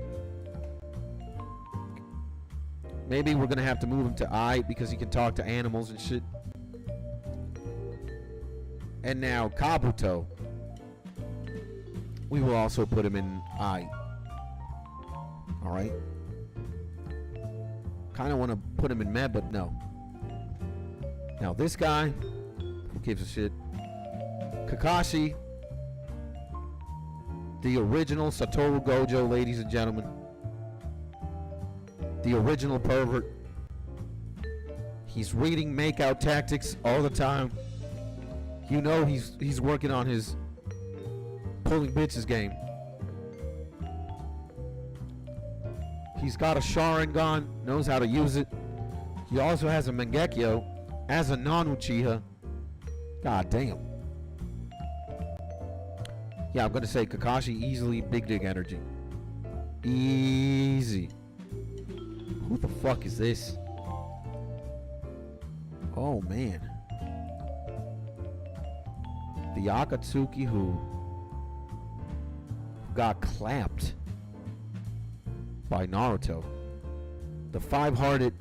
Maybe we're gonna have to move him to I because he can talk to animals and shit. And now Kabuto. We will also put him in I. Alright. Kind of want to put him in meh, but no. Now this guy, who gives a shit? Kakashi, the original Satoru Gojo, ladies and gentlemen. The original pervert. He's reading makeout tactics all the time. You know he's working on his pulling bitches game. He's got a Sharingan, knows how to use it. He also has a Mangekyo as a non-Uchiha. God damn. Yeah, I'm gonna say Kakashi easily big dick energy. Easy. Who the fuck is this? Oh, man. The Akatsuki who got clapped by Naruto. The five-hearted...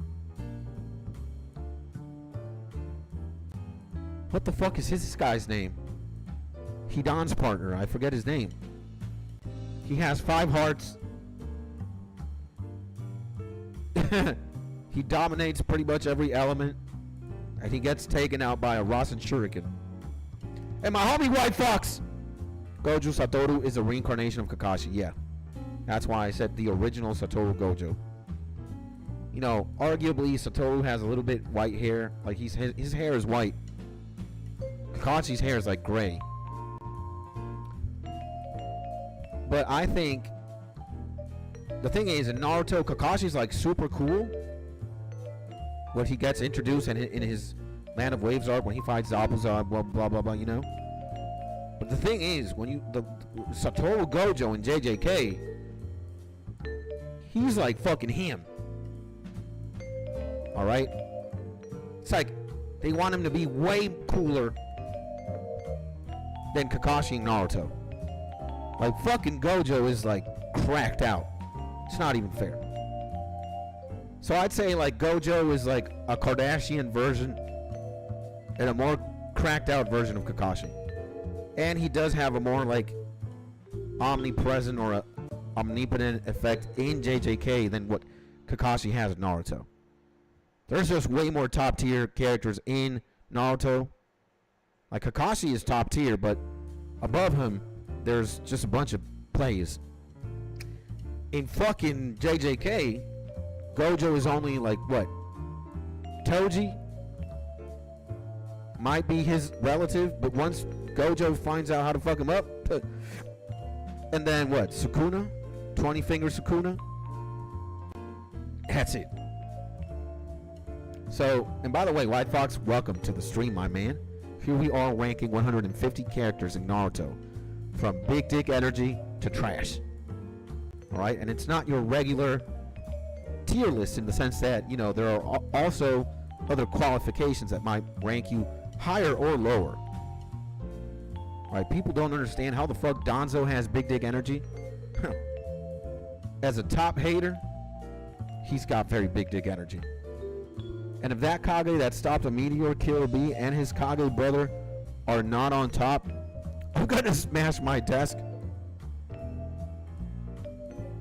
What the fuck is this guy's name? Hidan's partner. I forget his name. He has 5 hearts. He dominates pretty much every element. And he gets taken out by a Rasen Shuriken. And my homie White Fox! Gojo Satoru is a reincarnation of Kakashi. Yeah. That's why I said the original Satoru Gojo. You know, arguably Satoru has a little bit white hair. Like his hair is white. Kakashi's hair is like gray. But I think the thing is, in Naruto, Kakashi's like super cool when he gets introduced and in his Land of Waves arc when he fights Zabuza, blah blah blah blah, you know. But the thing is, when the Satoru Gojo in JJK, he's like fucking him. All right, it's like they want him to be way cooler than Kakashi and Naruto. Like fucking Gojo is like cracked out. It's not even fair. So I'd say like Gojo is like a Kardashian version and a more cracked out version of Kakashi. And he does have a more like omnipresent or a omnipotent effect in JJK than what Kakashi has in Naruto. There's just way more top tier characters in Naruto. Like Kakashi is top tier, but above him there's just a bunch of plays. In fucking JJK, Gojo is only like what? Toji might be his relative, but once Gojo finds out how to fuck him up, and then what? Sukuna? 20 finger Sukuna? That's it. So, and by the way, White Fox, welcome to the stream, my man. Here we are ranking 150 characters in Naruto, from big dick energy to trash. Alright, and it's not your regular tier list in the sense that, you know, there are also other qualifications that might rank you higher or lower. Alright, people don't understand how the fuck Danzo has big dick energy. As a top hater, he's got very big dick energy. And if that Kage that stopped a meteor Killer Bee and his Kage brother are not on top, I'm gonna smash my desk.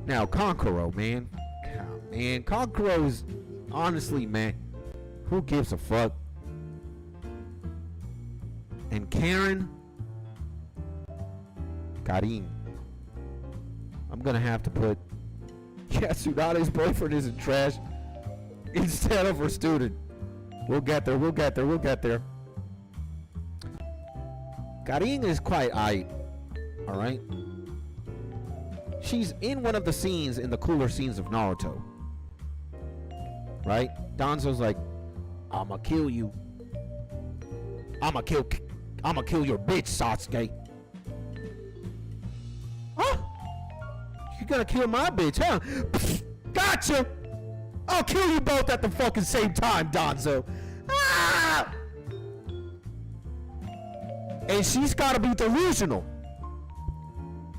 Now, Kankuro, man. Man, Kankuro's, honestly, man, who gives a fuck? And Karin, Karin. I'm gonna have to put Tsunade's boyfriend isn't trash instead of her student. We'll get there, we'll get there, we'll get there. Karin is quite aight, alright? She's in one of the scenes in the cooler scenes of Naruto. Right? Danzo's like, I'ma kill you. I'ma kill your bitch, Sasuke. Huh? You gonna kill my bitch, huh? Gotcha! I'll kill you both at the fucking same time, Danzo. Ah! And she's gotta be delusional.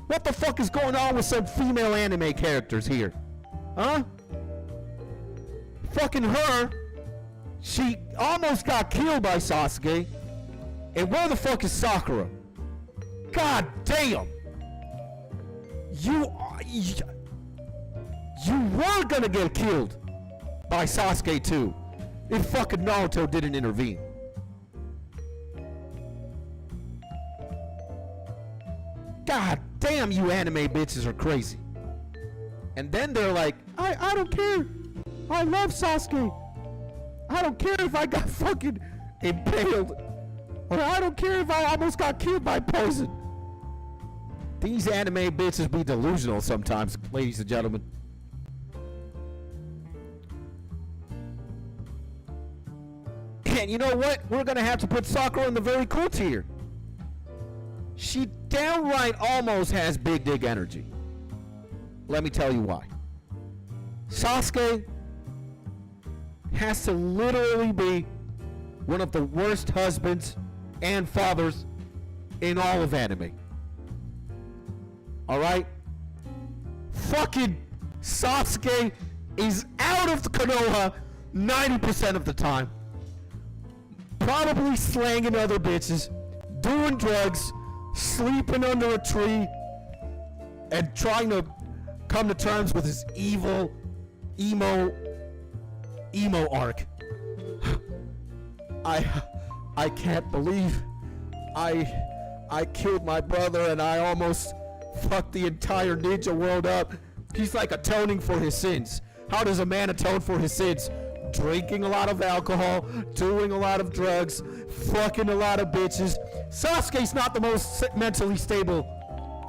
What the fuck is going on with some female anime characters here? Huh? Fucking her. She almost got killed by Sasuke. And where the fuck is Sakura? God damn. You were gonna get killed by Sasuke too if fucking Naruto didn't intervene. God damn, you anime bitches are crazy. And then they're like, I don't care. I love Sasuke. I don't care if I got fucking impaled. Or I don't care if I almost got killed by poison. These anime bitches be delusional sometimes, ladies and gentlemen. And you know what? We're gonna have to put Sakura in the very cool tier. She downright almost has big dick energy. Let me tell you why. Sasuke has to literally be one of the worst husbands and fathers in all of anime. Alright? Fucking Sasuke is out of the Konoha 90% of the time. Probably slanging other bitches, doing drugs, sleeping under a tree, and trying to come to terms with his evil emo arc. I can't believe I killed my brother and I almost fucked the entire ninja world up. He's like atoning for his sins. How does a man atone for his sins? Drinking a lot of alcohol, doing a lot of drugs, fucking a lot of bitches. Sasuke's not the most mentally stable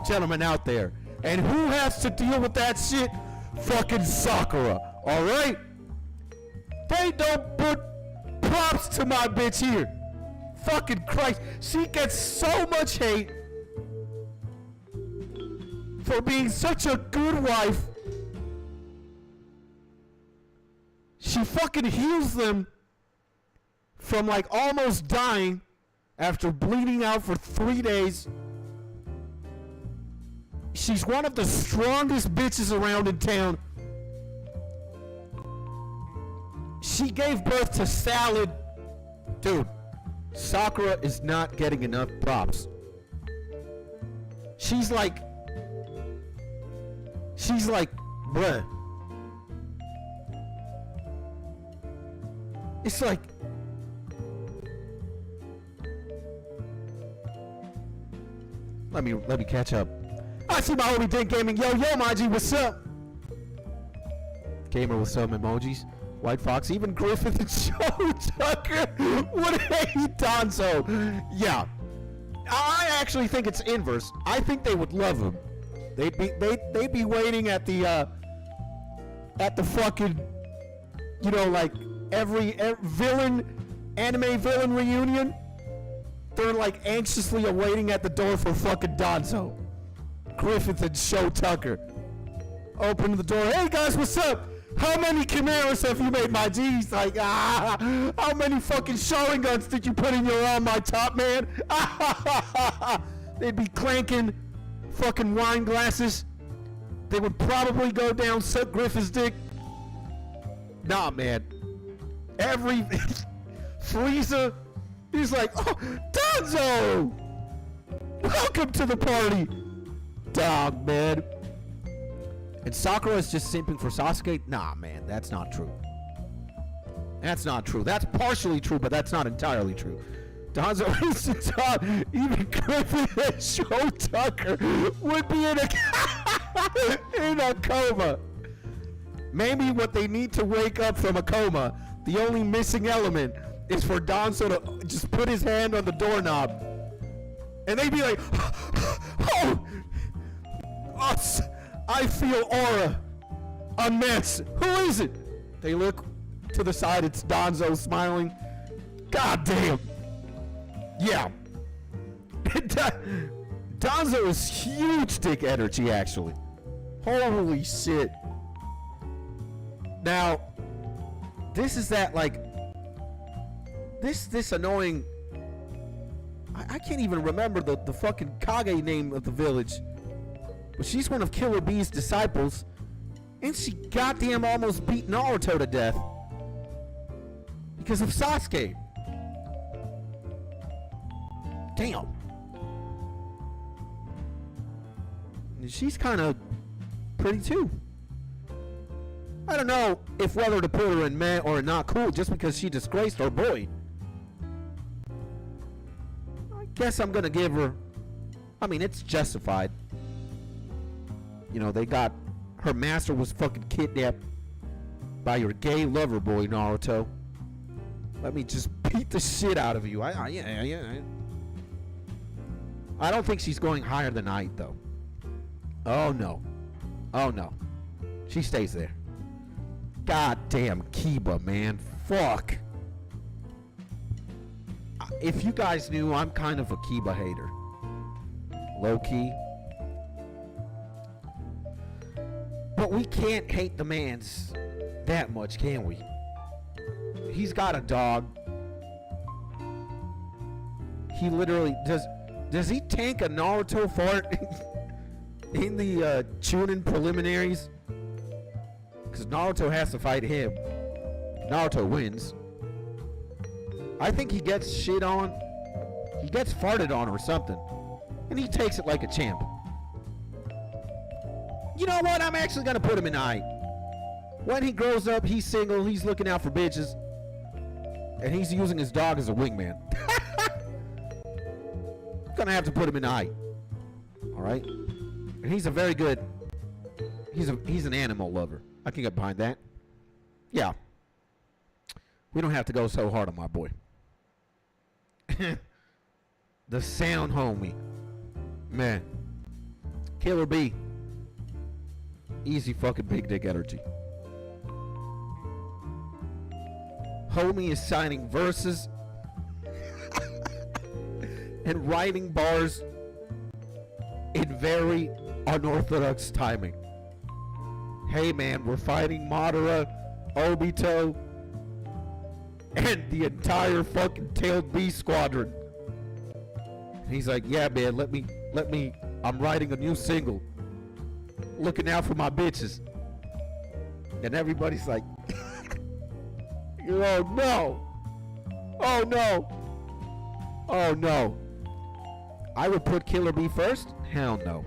gentleman out there. And who has to deal with that shit? Fucking Sakura, alright? They don't put props to my bitch here. Fucking Christ. She gets so much hate for being such a good wife. She fucking heals them from like almost dying after bleeding out for 3 days. She's one of the strongest bitches around in town. She gave birth to Salad. Dude, Sakura is not getting enough props. She's like, bruh. It's like, let me catch up. I see my homie Dink Gaming. Yo, Maji, what's up? Gamer with some emojis. White Fox, even Griffith and Joe Tucker would hate Danzo. Yeah. I actually think it's inverse. I think they would love him. They'd be waiting at the fucking, you know, like every anime villain reunion. They're like anxiously awaiting at the door for fucking Danzo. Griffith and Show Tucker. Open the door. Hey guys, what's up? How many Chimeras have you made, my G's? Like, how many fucking Sharingans did you put in your arm, my top man? They'd be clanking fucking wine glasses. They would probably go down suck Griffith's dick. Nah, man. Every Frieza, he's like, oh, Danzo! Welcome to the party! Dog, man. And Sakura is just simping for Sasuke? Nah, man, that's not true. That's not true. That's partially true, but that's not entirely true. Danzo is the top. Even Griffith and Show Tucker would be in a coma. Maybe what they need to wake up from a coma, the only missing element is for Danzo to just put his hand on the doorknob. And they'd be like, oh, I feel aura. Immense. Who is it? They look to the side. It's Danzo smiling. God damn. Yeah. Danzo is huge dick energy, actually. Holy shit. Now, this is that, like, this annoying, I can't even remember the fucking Kage name of the village. But she's one of Killer Bee's disciples, and she goddamn almost beat Naruto to death because of Sasuke. Damn. And she's kind of pretty too. I don't know if whether to put her in meh or not cool just because she disgraced her boy. I guess I'm gonna give her, I mean, it's justified. You know, they got, her master was fucking kidnapped by your gay lover boy, Naruto. Let me just beat the shit out of you. I don't think she's going higher than 8, though. Oh, no. Oh, no. She stays there. Goddamn Kiba, man. Fuck. If you guys knew, I'm kind of a Kiba hater. Low-key. But we can't hate the man's that much, can we? He's got a dog. He literally does he tank a Naruto fart in the Chunin preliminaries? Because Naruto has to fight him. Naruto wins. I think he gets shit on. He gets farted on or something. And he takes it like a champ. You know what? I'm actually going to put him in I. When he grows up, he's single. He's looking out for bitches. And he's using his dog as a wingman. Gonna have to put him in I. Alright? And he's a very good... He's an animal lover. I can get behind that. Yeah. We don't have to go so hard on my boy. The sound homie. Man. Killer B. Easy fucking big dick energy. Homie is signing verses and writing bars in very unorthodox timing. Hey man, we're fighting Madara, Obito, and the entire fucking Tailed B squadron. And he's like, yeah man, let me, I'm writing a new single. Looking out for my bitches. And everybody's like, oh no. Oh no. Oh no. I would put Killer B first? Hell no.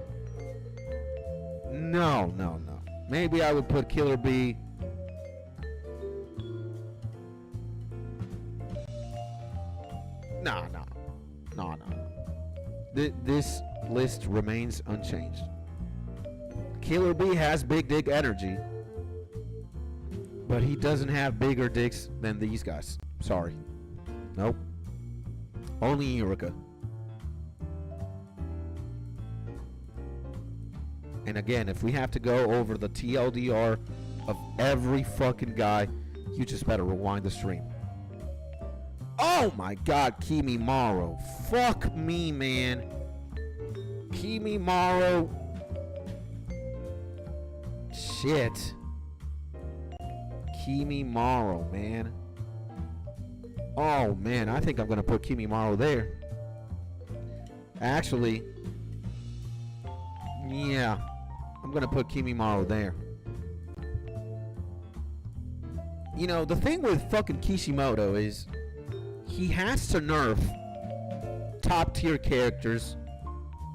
No. Maybe I would put Killer B. No. This list remains unchanged. Killer B has big dick energy, but he doesn't have bigger dicks than these guys. Sorry. Nope. Only Eureka. And again, if we have to go over the TLDR of every fucking guy, you just better rewind the stream. Oh my god, Kimi Maro. Fuck me, man. Kimi Maro. Shit. Kimi Maro, man. Oh man, I think I'm gonna put Kimi Maro there. Actually, yeah, I'm gonna put Kimi Maro there. You know, the thing with fucking Kishimoto is he has to nerf top tier characters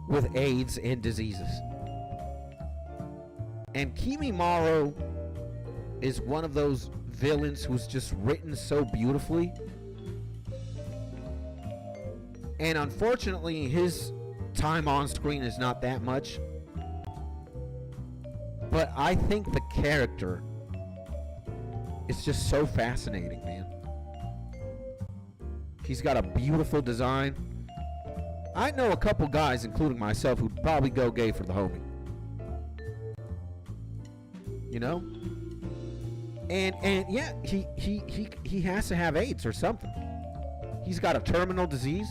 with AIDS and diseases. And Kimi Maro is one of those villains who's just written so beautifully. And unfortunately, his time on screen is not that much. But I think the character is just so fascinating, man. He's got a beautiful design. I know a couple guys, including myself, who'd probably go gay for the homie. You know? And yeah, he has to have AIDS or something. He's got a terminal disease.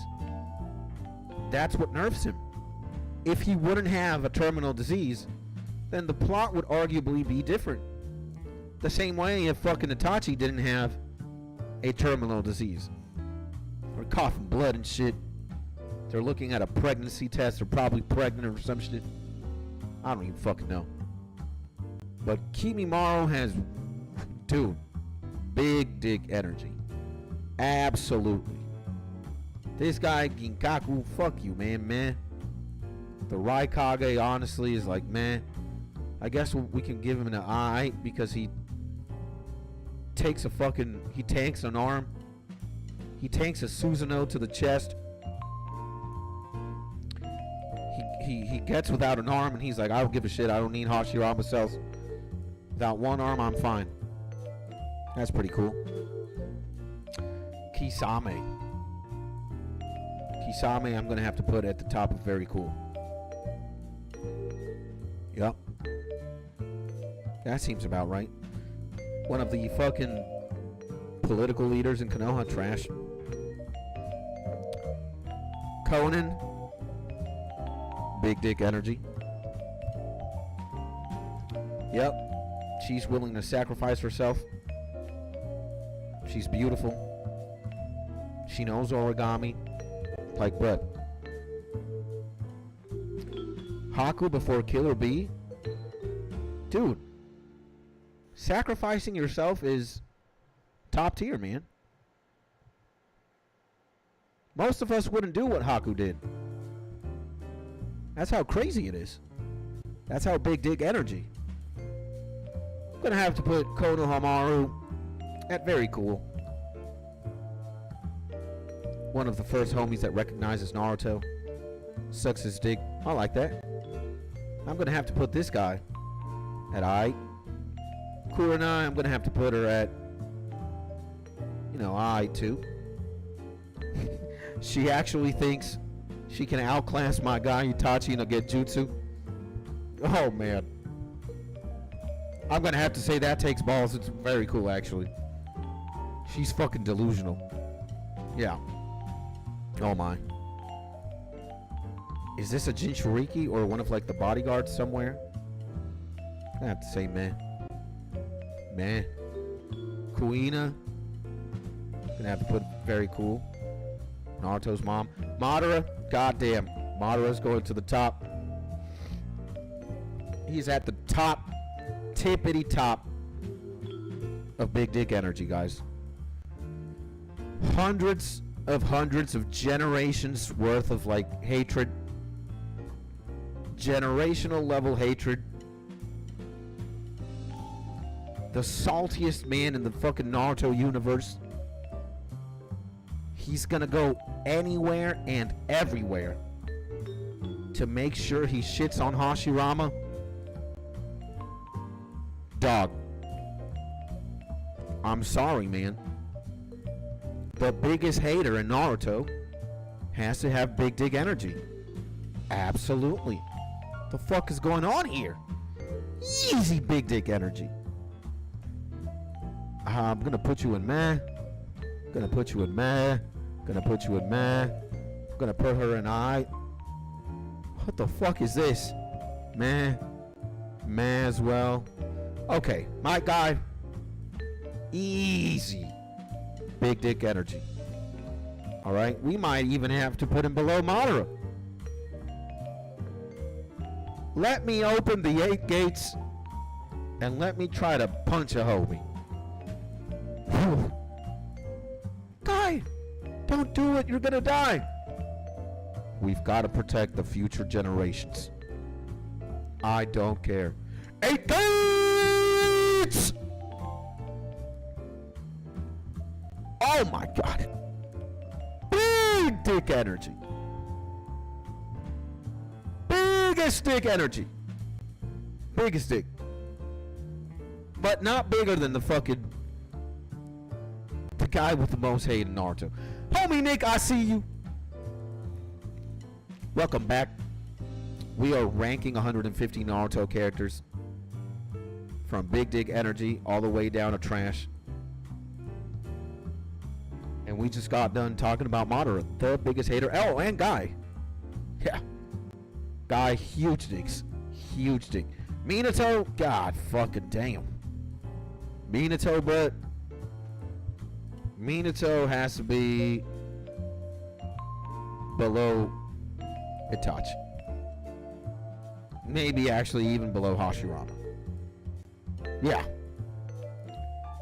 That's what nerfs him. If he wouldn't have a terminal disease, then the plot would arguably be different. The same way if fucking Itachi didn't have a terminal disease. Or coughing blood and shit. They're looking at a pregnancy test. They're probably pregnant or some shit. I don't even fucking know. But Kimi Maro has, dude, big dick energy. Absolutely. This guy, Ginkaku, fuck you, man. The Raikage, honestly, is like, man, I guess we can give him an eye because he takes he tanks an arm. He tanks a Susanoo to the chest. He gets without an arm and he's like, I don't give a shit. I don't need Hashirama cells. Without one arm, I'm fine. That's pretty cool. Kisame, I'm going to have to put at the top of very cool. Yep. That seems about right. One of the fucking political leaders in Konoha, trash. Conan, big dick energy. Yep. She's willing to sacrifice herself. She's beautiful. She knows origami. Like, but Haku before Killer Bee? Dude, sacrificing yourself is top tier, man. Most of us wouldn't do what Haku did. That's how crazy it is. That's how big dick energy. I'm gonna have to put Konohamaru at very cool. One of the first homies that recognizes Naruto. Sucks his dick. I like that. I'm gonna have to put this guy at I. Kurenai, I'm gonna have to put her at, you know, I too. She actually thinks she can outclass my guy Itachi in a Genjutsu. Oh man. I'm gonna have to say that takes balls. It's very cool actually. She's fucking delusional. Yeah. Oh my. Is this a Jinchuriki or one of like the bodyguards somewhere? I have to say meh. Meh. Kuina. Gonna have to put very cool. Naruto's mom. Madara. Goddamn. Madara's going to the top. He's at the top. Tippity top of big dick energy, guys. Hundreds of generations worth of like hatred. Generational level hatred. The saltiest man in the fucking Naruto universe. He's gonna go anywhere and everywhere to make sure he shits on Hashirama. Dog. I'm sorry, man. The biggest hater in Naruto has to have big dick energy. Absolutely. The fuck is going on here? Easy big dick energy. I'm gonna put you in meh. Gonna put you in meh. Gonna put you in meh. Gonna put her in I. What the fuck is this? Meh. Meh as well. Okay, my guy. Easy. Big dick energy. Alright, we might even have to put him below Madara. Let me open the 8 gates and let me try to punch a homie. Whew. Guy, don't do it, you're gonna die. We've got to protect the future generations. I don't care. 8 gates! Oh my god. Big dick energy. Biggest dick energy. Biggest dick. But not bigger than the guy with the most hate in Naruto. Homie Nick, I see you. Welcome back. We are ranking 150 Naruto characters. From big dick energy all the way down to trash. And we just got done talking about Madara, the biggest hater. Oh, and Guy. Yeah. Guy, huge dicks. Huge dick. Minato, god fucking damn. Minato, but Minato has to be below Itachi. Maybe actually even below Hashirama. Yeah.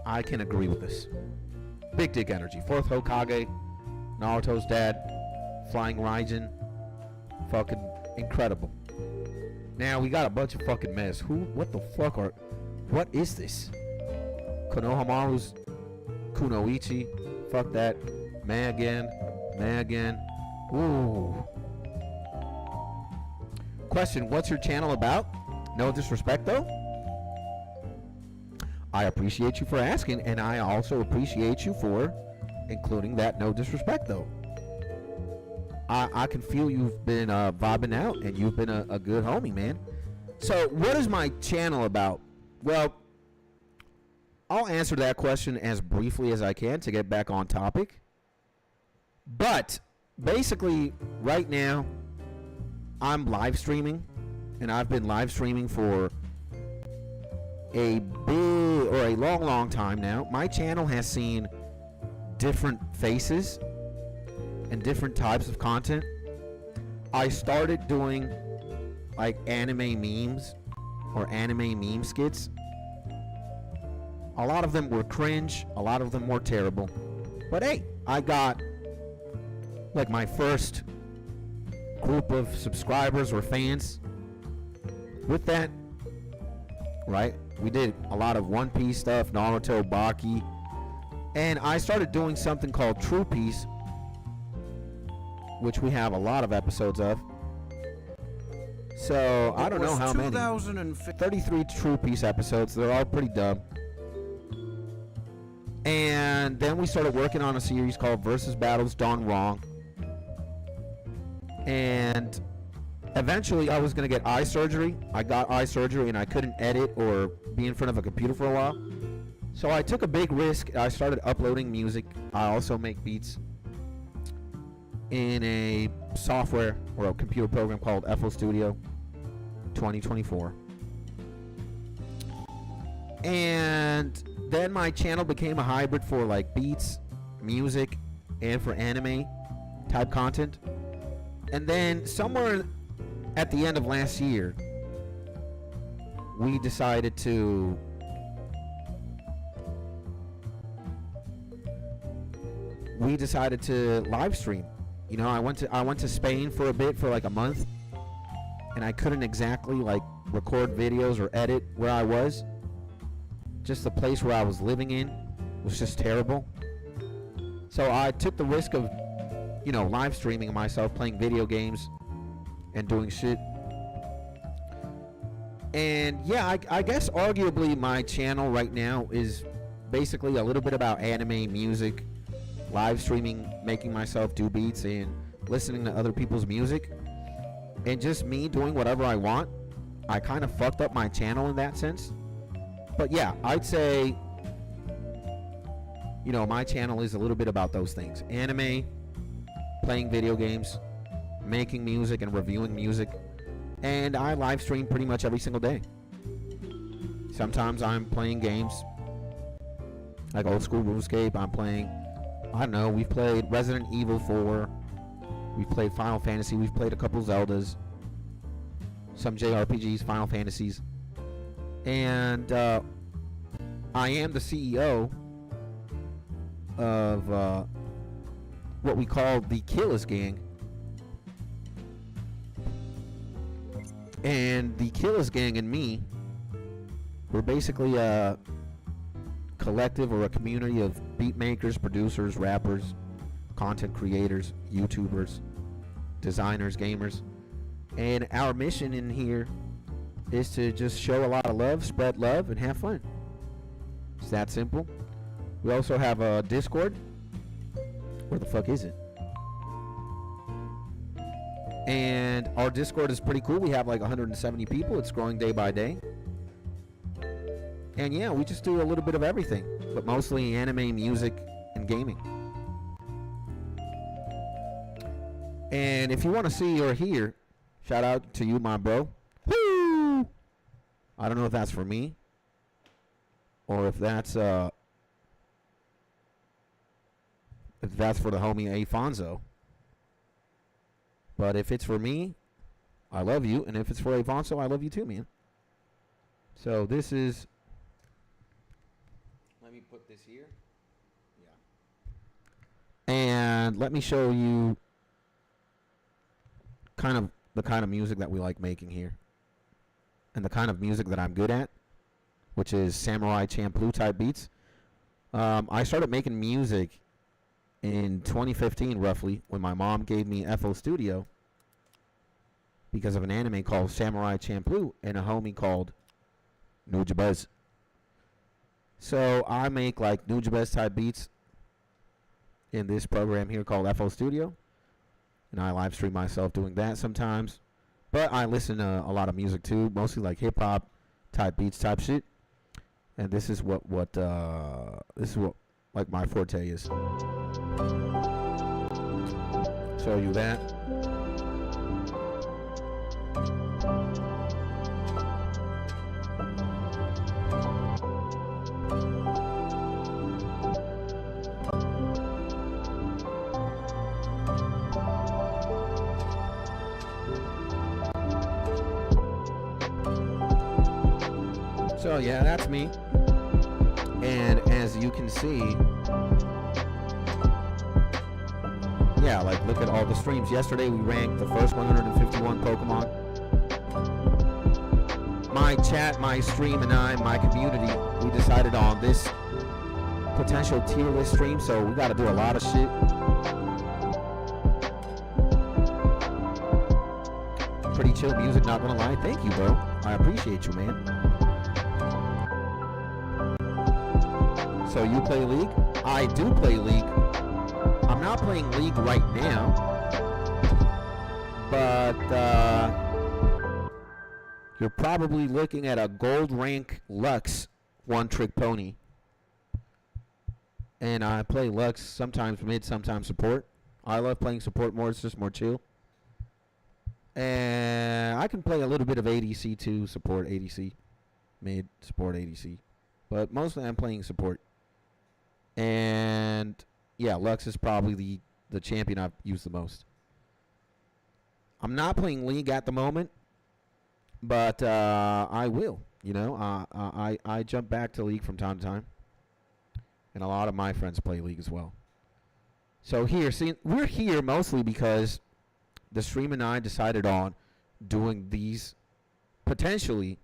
I can agree with this. Big dick energy. 4th Hokage. Naruto's dad. Flying Raijin. Fucking incredible. Now we got a bunch of fucking mess. What the fuck what is this? Konohamaru's Kunoichi. Fuck that. Man again. Man again. Ooh. Question, what's your channel about? No disrespect though. I appreciate you for asking, and I also appreciate you for including that no disrespect though. I can feel you've been vibing out, and you've been a good homie, man. So what is my channel about? Well, I'll answer that question as briefly as I can to get back on topic. But basically right now I'm live streaming, and I've been live streaming for a long time now, my channel has seen different faces and different types of content. I started doing like anime memes or anime meme skits. A lot of them were cringe, a lot of them were terrible. But hey, I got like my first group of subscribers or fans with that, right? We did a lot of One Piece stuff, Naruto, Baki, and I started doing something called True Piece, which we have a lot of episodes of. So I don't know how many. 33 True Piece episodes. They're all pretty dumb. And then we started working on a series called Versus Battles Done Wrong. And eventually I was going to get eye surgery. I got eye surgery and I couldn't edit or be in front of a computer for a while. So I took a big risk. I started uploading music. I also make beats in a software or a computer program called FL Studio 2024. And then my channel became a hybrid for like beats, music, and for anime type content. And then somewhere at the end of last year, we decided to live stream. You know, I went to Spain for a bit, for like a month, and I couldn't exactly like record videos or edit where I was. Just the place where I was living in was just terrible. So I took the risk of, you know, live streaming myself, playing video games and doing shit. And yeah, I guess arguably my channel right now is basically a little bit about anime, music, live streaming, making myself do beats, and listening to other people's music, and just me doing whatever I want. I kind of fucked up my channel in that sense. But yeah, I'd say, you know, my channel is a little bit about those things: anime, playing video games, making music and reviewing music. And I live stream pretty much every single day. Sometimes I'm playing games like old school RuneScape. I'm playing, I don't know, we've played Resident Evil 4, we've played Final Fantasy, we've played a couple Zeldas, some JRPGs, Final Fantasies. And I am the CEO of what we call the Killers Gang. And the Killers Gang and me, we're basically a collective or a community of beat makers, producers, rappers, content creators, YouTubers, designers, gamers. And our mission in here is to just show a lot of love, spread love, and have fun. It's that simple. We also have a Discord. Where the fuck is it? And our Discord is pretty cool. We have like 170 people. It's growing day by day. And yeah, we just do a little bit of everything, but mostly anime, music, and gaming. And if you want to see or hear, shout out to you, my bro. Woo! I don't know if that's for me or if that's for the homie Afonso. But if it's for me, I love you. And if it's for Afonso, I love you too, man. So this is... Let me put this here. Yeah. And let me show you the kind of music that we like making here. And the kind of music that I'm good at, which is Samurai Champloo type beats. I started making music in 2015 roughly, when my mom gave me FL Studio because of an anime called Samurai Champloo and a homie called Nujabez. So I make like Nujabez type beats in this program here called FL Studio, and I live stream myself doing that sometimes. But I listen to a lot of music too, mostly like hip hop type beats type shit. And this is what like my forte is. Show you that. So yeah, that's me. And as you can see, yeah, like look at all the streams. Yesterday we ranked the first 151 Pokemon. My chat, my stream, and my community, we decided on this potential tier list stream, so we gotta do a lot of shit. Pretty chill music, not gonna lie. Thank you, bro. I appreciate you, man. So you play League? I do play League. I'm not playing League right now, but you're probably looking at a gold rank Lux one-trick pony. And I play Lux sometimes mid, sometimes support. I love playing support more. It's just more chill. And I can play a little bit of ADC too, support ADC. Mid, support ADC. But mostly I'm playing support. And yeah, Lux is probably the champion I've used the most. I'm not playing League at the moment, but I will. You know, I jump back to League from time to time. And a lot of my friends play League as well. So here, see, we're here mostly because the stream and I decided on doing these potentially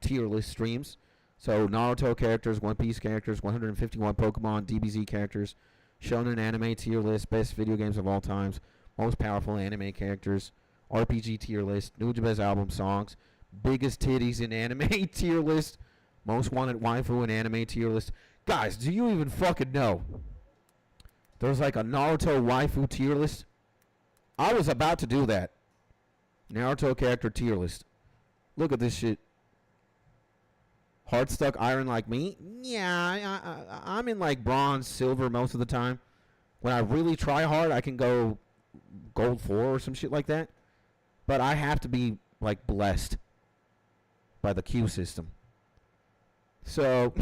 tier list streams. So Naruto characters, One Piece characters, 151 Pokemon, DBZ characters, shonen anime tier list, best video games of all times, most powerful anime characters, RPG tier list, new best album songs, biggest titties in anime tier list, most wanted waifu in anime tier list. Guys, do you even fucking know? There's like a Naruto waifu tier list. I was about to do that. Naruto character tier list. Look at this shit. Heart stuck iron like me? Yeah, I'm in like bronze, silver most of the time. When I really try hard, I can go gold 4 or some shit like that. But I have to be like blessed by the Q system. So,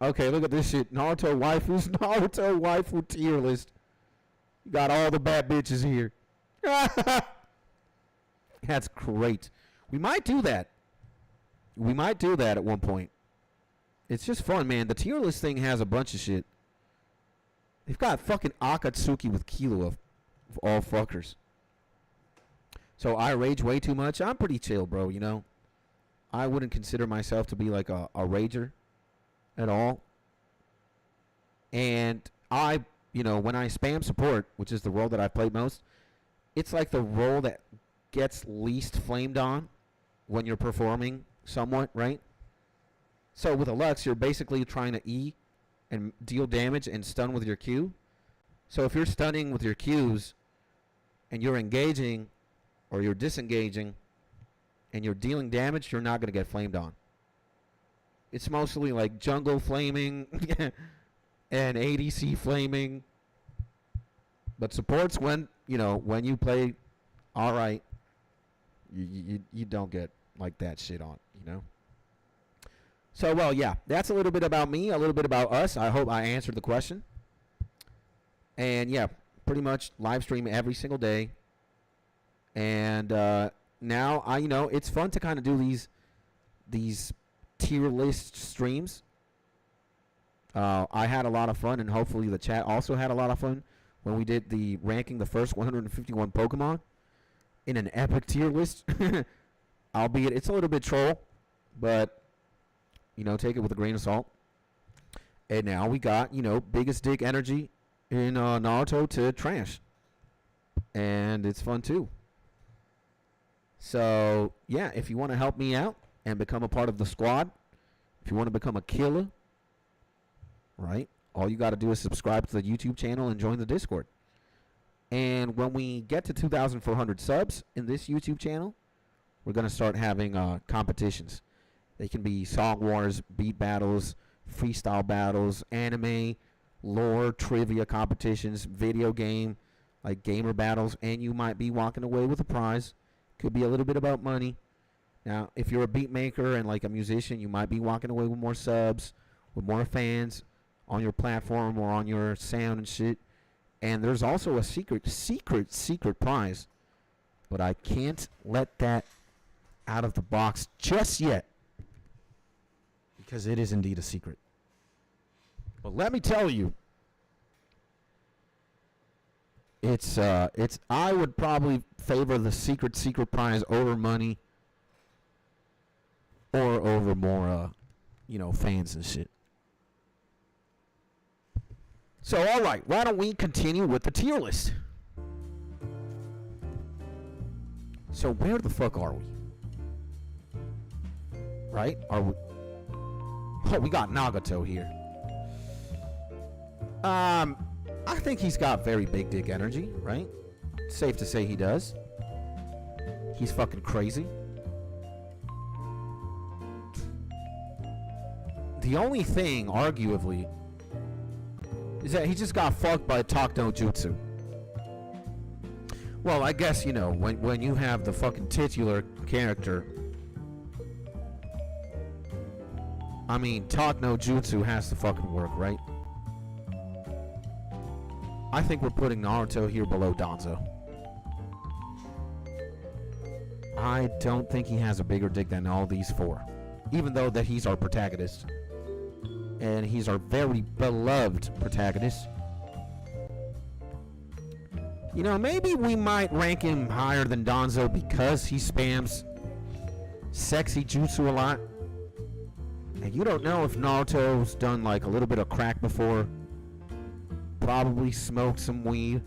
okay, look at this shit. Naruto waifus, Naruto waifu tier list. You got all the bad bitches here. That's great. We might do that. We might do that at one point. It's just fun, man. The tier list thing has a bunch of shit. They've got fucking Akatsuki with Kilo of all fuckers. So I rage way too much. I'm pretty chill, bro, you know. I wouldn't consider myself to be like a rager at all. And I, you know, when I spam support, which is the role that I've played most, it's like the role that gets least flamed on when you're performing somewhat, right? So with a Lux, you're basically trying to E and deal damage and stun with your Q. So if you're stunning with your Qs and you're engaging or you're disengaging and you're dealing damage, you're not going to get flamed on. It's mostly like jungle flaming and ADC flaming. But supports, when, you know, when you play all right, you don't get like that shit on, you know. So, well, yeah, that's a little bit about me, a little bit about us. I hope I answered the question. And yeah, pretty much live stream every single day. And now you know, it's fun to kind of do these tier list streams. I had a lot of fun, and hopefully the chat also had a lot of fun when we did the ranking the first 151 Pokemon in an epic tier list. Albeit it's a little bit troll, but, you know, take it with a grain of salt. And now we got, you know, biggest dick energy in Naruto to trash. And it's fun too. So, yeah, if you want to help me out and become a part of the squad, if you want to become a killer, right, all you got to do is subscribe to the YouTube channel and join the Discord. And when we get to 2,400 subs in this YouTube channel, we're going to start having competitions. They can be song wars, beat battles, freestyle battles, anime, lore, trivia competitions, video game, like gamer battles, and you might be walking away with a prize. Could be a little bit about money. Now, if you're a beat maker and like a musician, you might be walking away with more subs, with more fans on your platform or on your sound and shit. And there's also a secret prize. But I can't let that out of the box just yet. because it is indeed a secret. But let me tell you, it's I would probably favor the secret prize over money or over more fans and shit. So all right, why don't we continue with the tier list? So where the fuck are we? Right? Are we? Oh, we got Nagato here. I think he's got very big dick energy, right? Safe to say he does. He's fucking crazy. The only thing, arguably, is that he just got fucked by Talk No Jutsu. Well, I guess, when you have the fucking titular character, I mean, Talk No Jutsu has to fucking work, right? I think we're putting Naruto here below Danzo. I don't think he has a bigger dick than all these four. Even though that he's our protagonist. And he's our very beloved protagonist. Maybe we might rank him higher than Danzo because he spams sexy jutsu a lot. And you don't know if Naruto's done like a little bit of crack before. Probably smoked some weed.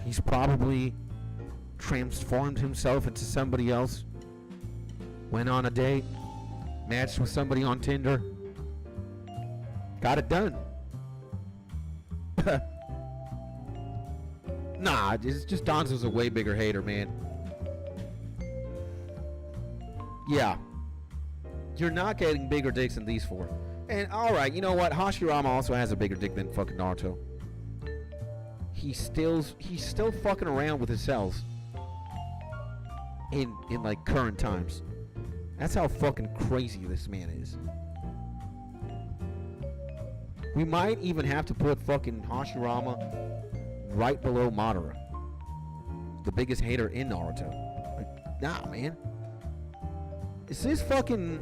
He's probably transformed himself into somebody else. Went on a date. Matched with somebody on Tinder. Got it done. Nah, it's just Danzo's a way bigger hater, man. Yeah. You're not getting bigger dicks than these four. And alright, you know what? Hashirama also has a bigger dick than fucking Naruto. He's still fucking around with his cells. In like current times. That's how fucking crazy this man is. We might even have to put fucking Hashirama right below Madara. The biggest hater in Naruto. Like, nah, man. Is this fucking...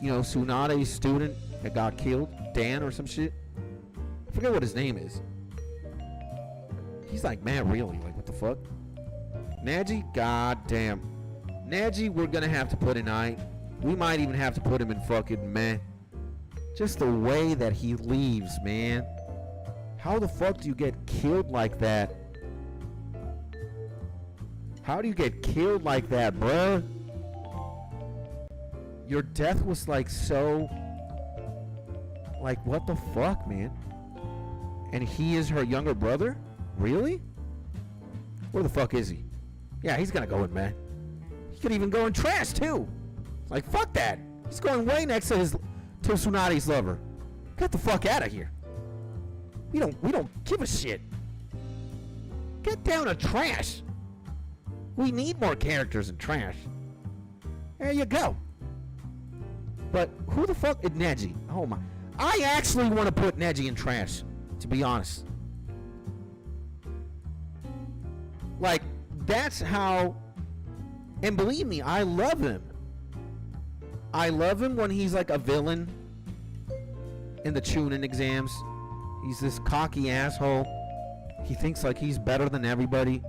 Tsunade's student that got killed? Dan or some shit? I forget what his name is. He's like, man, really? Like, what the fuck? Neji? God damn. Neji, we're gonna have to put in I. We might even have to put him in fucking meh. Just the way that he leaves, man. How the fuck do you get killed like that? How do you get killed like that, bruh? Your death was like so... Like, what the fuck, man? And he is her younger brother? Really? Where the fuck is he? Yeah, he's gonna go in, man. He could even go in trash, too. Like, fuck that. He's going way next to Tsunade's lover. Get the fuck out of here. We don't give a shit. Get down to trash. We need more characters in trash. There you go. But who the fuck is Neji? Oh my. I actually want to put Neji in trash, to be honest. Like, that's how... And believe me, I love him. I love him when he's like a villain in the Chunin exams. He's this cocky asshole. He thinks like he's better than everybody.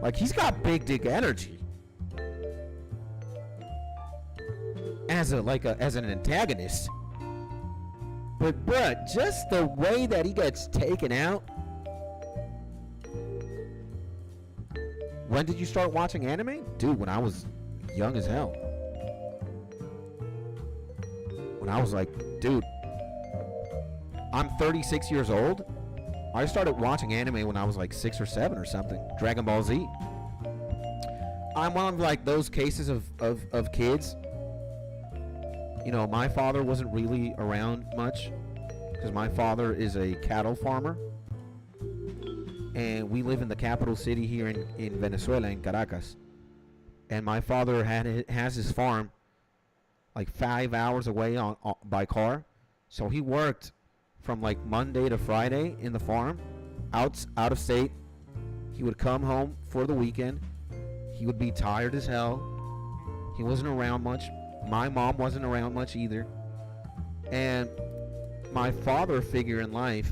Like, he's got big dick energy. As an antagonist. But bruh, just the way that he gets taken out. When did you start watching anime? Dude, when I was young as hell. When I was like, dude, I'm 36 years old. I started watching anime when I was like 6 or 7 or something. Dragon Ball Z. I'm one of like those cases of kids. You know, my father wasn't really around much because my father is a cattle farmer. And we live in the capital city here in Venezuela, in Caracas. And my father has his farm like 5 hours away by car. So he worked from like Monday to Friday in the farm, out of state. He would come home for the weekend. He would be tired as hell. He wasn't around much. My mom wasn't around much either. And my father figure in life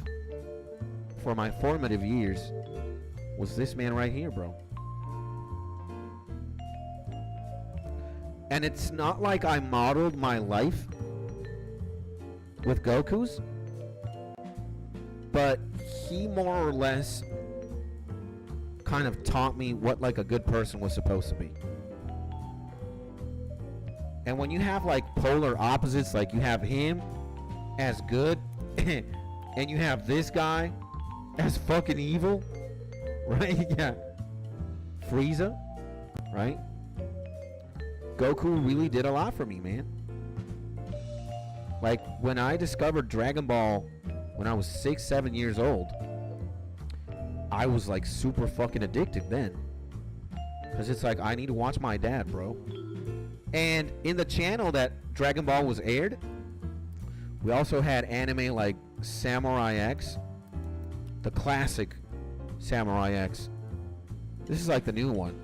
for my formative years was this man right here, bro. And it's not like I modeled my life with Goku's, but he more or less kind of taught me what like a good person was supposed to be. And when you have like polar opposites, like you have him as good and you have this guy as fucking evil, right? Yeah. Frieza, right? Goku really did a lot for me, man. Like when I discovered Dragon Ball when I was 6-7 years old, I was like super fucking addicted then. Cause it's like I need to watch my dad, bro. And in the channel that Dragon Ball was aired, we also had anime like Samurai X, the classic Samurai X. This is like the new one.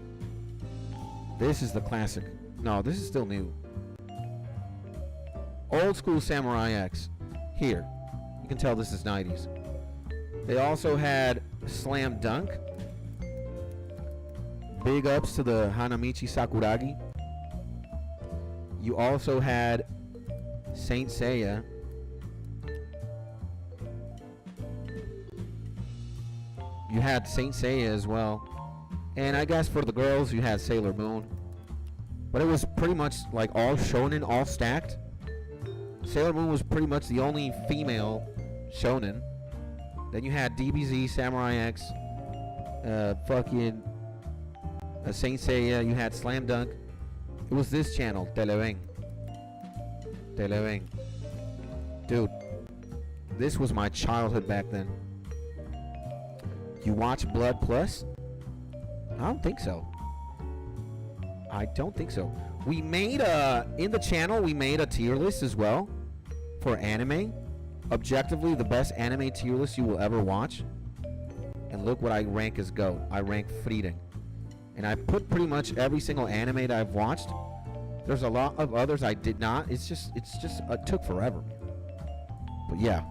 This is the classic. No, this is still new. Old school Samurai X. Here. You can tell this is 90s. They also had Slam Dunk. Big ups to the Hanamichi Sakuragi. You also had Saint Seiya. You had Saint Seiya as well. And I guess for the girls, you had Sailor Moon. But it was pretty much like all shonen, all stacked. Sailor Moon was pretty much the only female shonen. Then you had DBZ, Samurai X, Saint Seiya. You had Slam Dunk. It was this channel, Televeng. Dude, this was my childhood back then. You watch Blood Plus? I don't think so. We made in the channel, we made a tier list as well for anime. Objectively, the best anime tier list you will ever watch. And look what I rank as GOAT. I rank Frieden. And I put pretty much every single anime that I've watched. There's a lot of others I did not. It took forever. But yeah.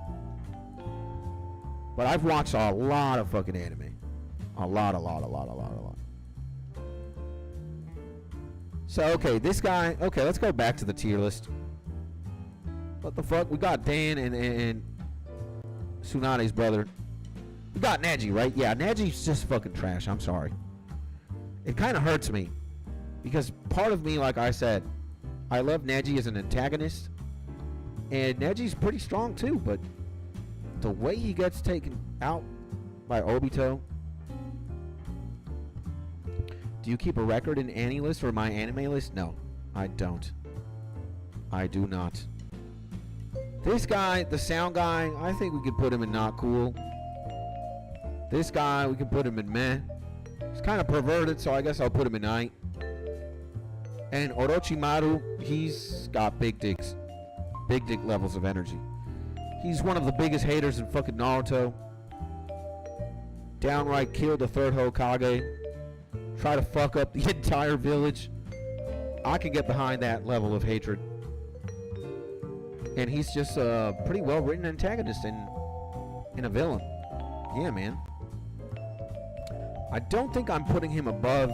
But I've watched a lot of fucking anime. A lot. So, okay, this guy... Okay, let's go back to the tier list. What the fuck? We got Dan and Tsunade's brother. We got Neji, right? Yeah, Neji's just fucking trash. I'm sorry. It kind of hurts me. Because part of me, like I said, I love Neji as an antagonist. And Neji's pretty strong too, but the way he gets taken out by Obito. Do you keep a record in Annie list or my anime list? No, I don't. I do not. This guy, the sound guy, I think we could put him in not cool. This guy, we could put him in meh. He's kind of perverted, so I guess I'll put him in night. And Orochimaru, he's got big dicks. Big dick levels of energy. He's one of the biggest haters in fucking Naruto. Downright killed the third Hokage. Try to fuck up the entire village. I can get behind that level of hatred. And he's just a pretty well written antagonist and a villain. Yeah, man. I don't think I'm putting him above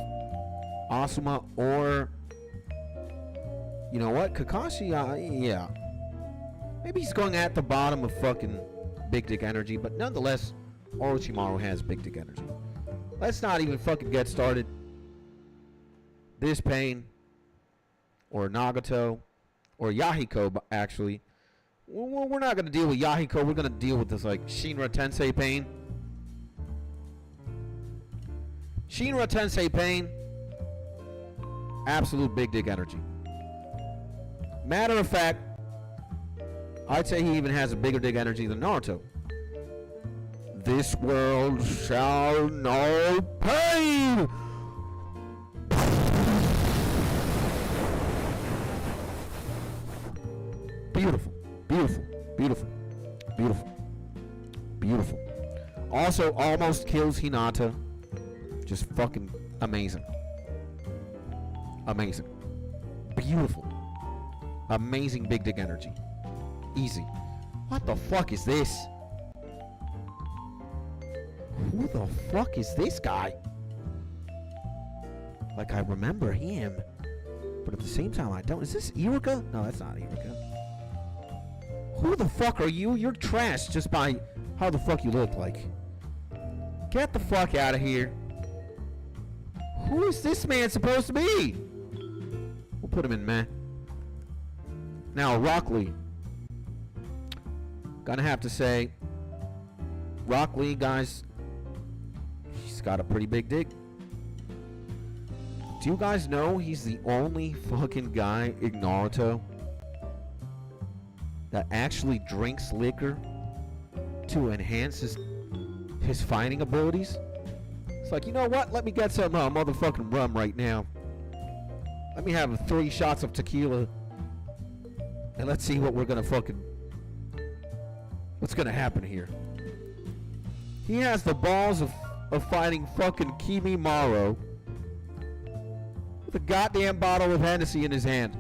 Asuma or... You know what? Kakashi, yeah. Maybe he's going at the bottom of fucking big dick energy, but nonetheless, Orochimaru has big dick energy. Let's not even fucking get started. This Pain, or Nagato, or Yahiko, actually. We're not going to deal with Yahiko. We're going to deal with this, like, Shinra Tensei Pain. Shinra Tensei Pain. Absolute big dick energy. Matter of fact, I'd say he even has a bigger dick energy than Naruto. This world shall know pain! Beautiful, beautiful, beautiful, beautiful, beautiful. Also, almost kills Hinata. Just fucking amazing. Amazing. Beautiful. Amazing big dick energy. Easy. What the fuck is this? Who the fuck is this guy? Like, I remember him, but at the same time, I don't. Is this Iruka? No, that's not Iruka. Who the fuck are you? You're trash just by how the fuck you look like. Get the fuck out of here. Who is this man supposed to be? We'll put him in meh. Now, Rock Lee. Gonna have to say, Rock Lee, guys, she's got a pretty big dick. Do you guys know he's the only fucking guy in Naruto that actually drinks liquor to enhance his fighting abilities? It's like, you know what? Let me get some motherfucking rum right now. Let me have 3 shots of tequila. And let's see what we're gonna fucking... what's gonna happen here. He has the balls of fighting fucking Kimimaro with a goddamn bottle of Hennessy in his hand.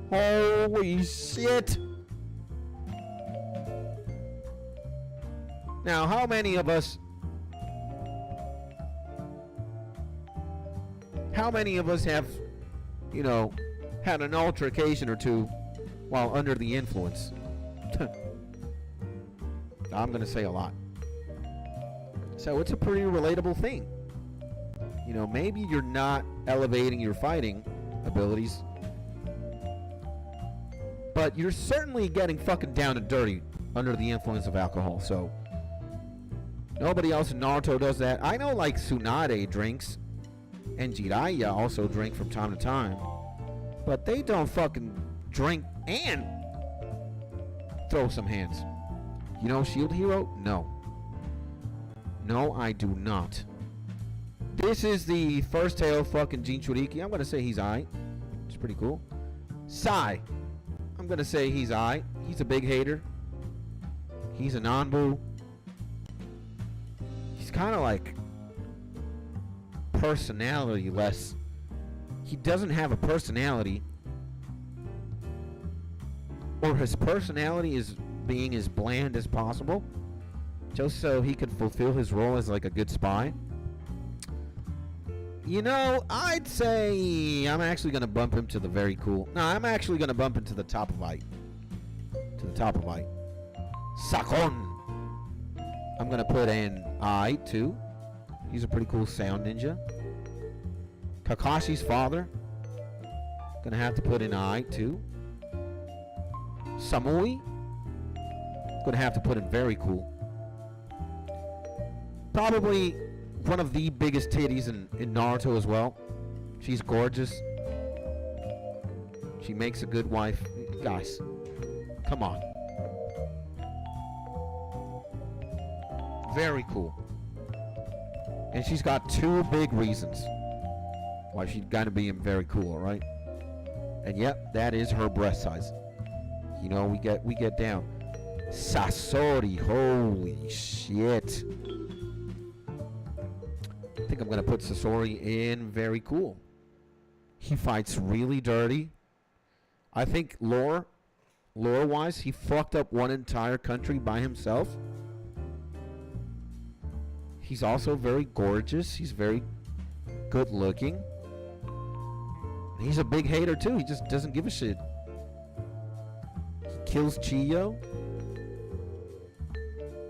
Holy shit. Now, how many of us have, you know, had an altercation or two while under the influence? I'm going to say a lot. So it's a pretty relatable thing. You know, maybe you're not elevating your fighting abilities, but you're certainly getting fucking down and dirty under the influence of alcohol. So nobody else in Naruto does that. I know, like, Tsunade drinks, and Jiraiya also drink from time to time, but they don't fucking drink and throw some hands. You know Shield Hero? No. No, I do not. This is the first tail fucking Jinchuriki. I'm gonna say he's aight. It's pretty cool. Sai. I'm gonna say he's aight. He's a big hater. He's a Nanbu. He's kind of like personality-less. He doesn't have a personality, or his personality is being as bland as possible, just so he could fulfill his role as like a good spy. You know, I'd say I'm actually gonna bump him to the very cool. No, I'm actually gonna bump him to the top of height. To the top of height. Sakon. I'm gonna put in I too. He's a pretty cool sound ninja. Kakashi's father. Gonna have to put in I too. Samui. Gonna have to put in very cool. Probably one of the biggest titties in Naruto as well. She's gorgeous. She makes a good wife. Guys, come on. Very cool. And she's got 2 big reasons why she's gonna be very cool, alright? And yep, that is her breast size. You know, we get down. Sasori, holy shit. I think I'm gonna put Sasori in very cool. He fights really dirty. I think lore-wise, he fucked up one entire country by himself. He's also very gorgeous. He's very good looking. He's a big hater too. He just doesn't give a shit. He kills Chiyo.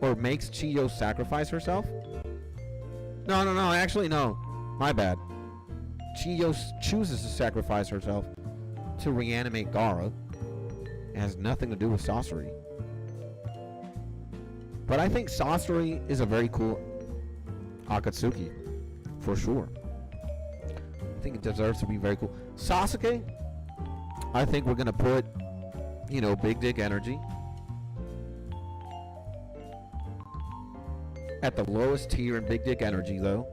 Or makes Chiyo sacrifice herself. No. Actually, no. My bad. Chiyo chooses to sacrifice herself to reanimate Gaara. It has nothing to do with Sasori. But I think Sasori is a very cool Akatsuki. For sure. I think it deserves to be very cool. Sasuke, I think we're going to put, you know, big dick energy at the lowest tier in big dick energy, though.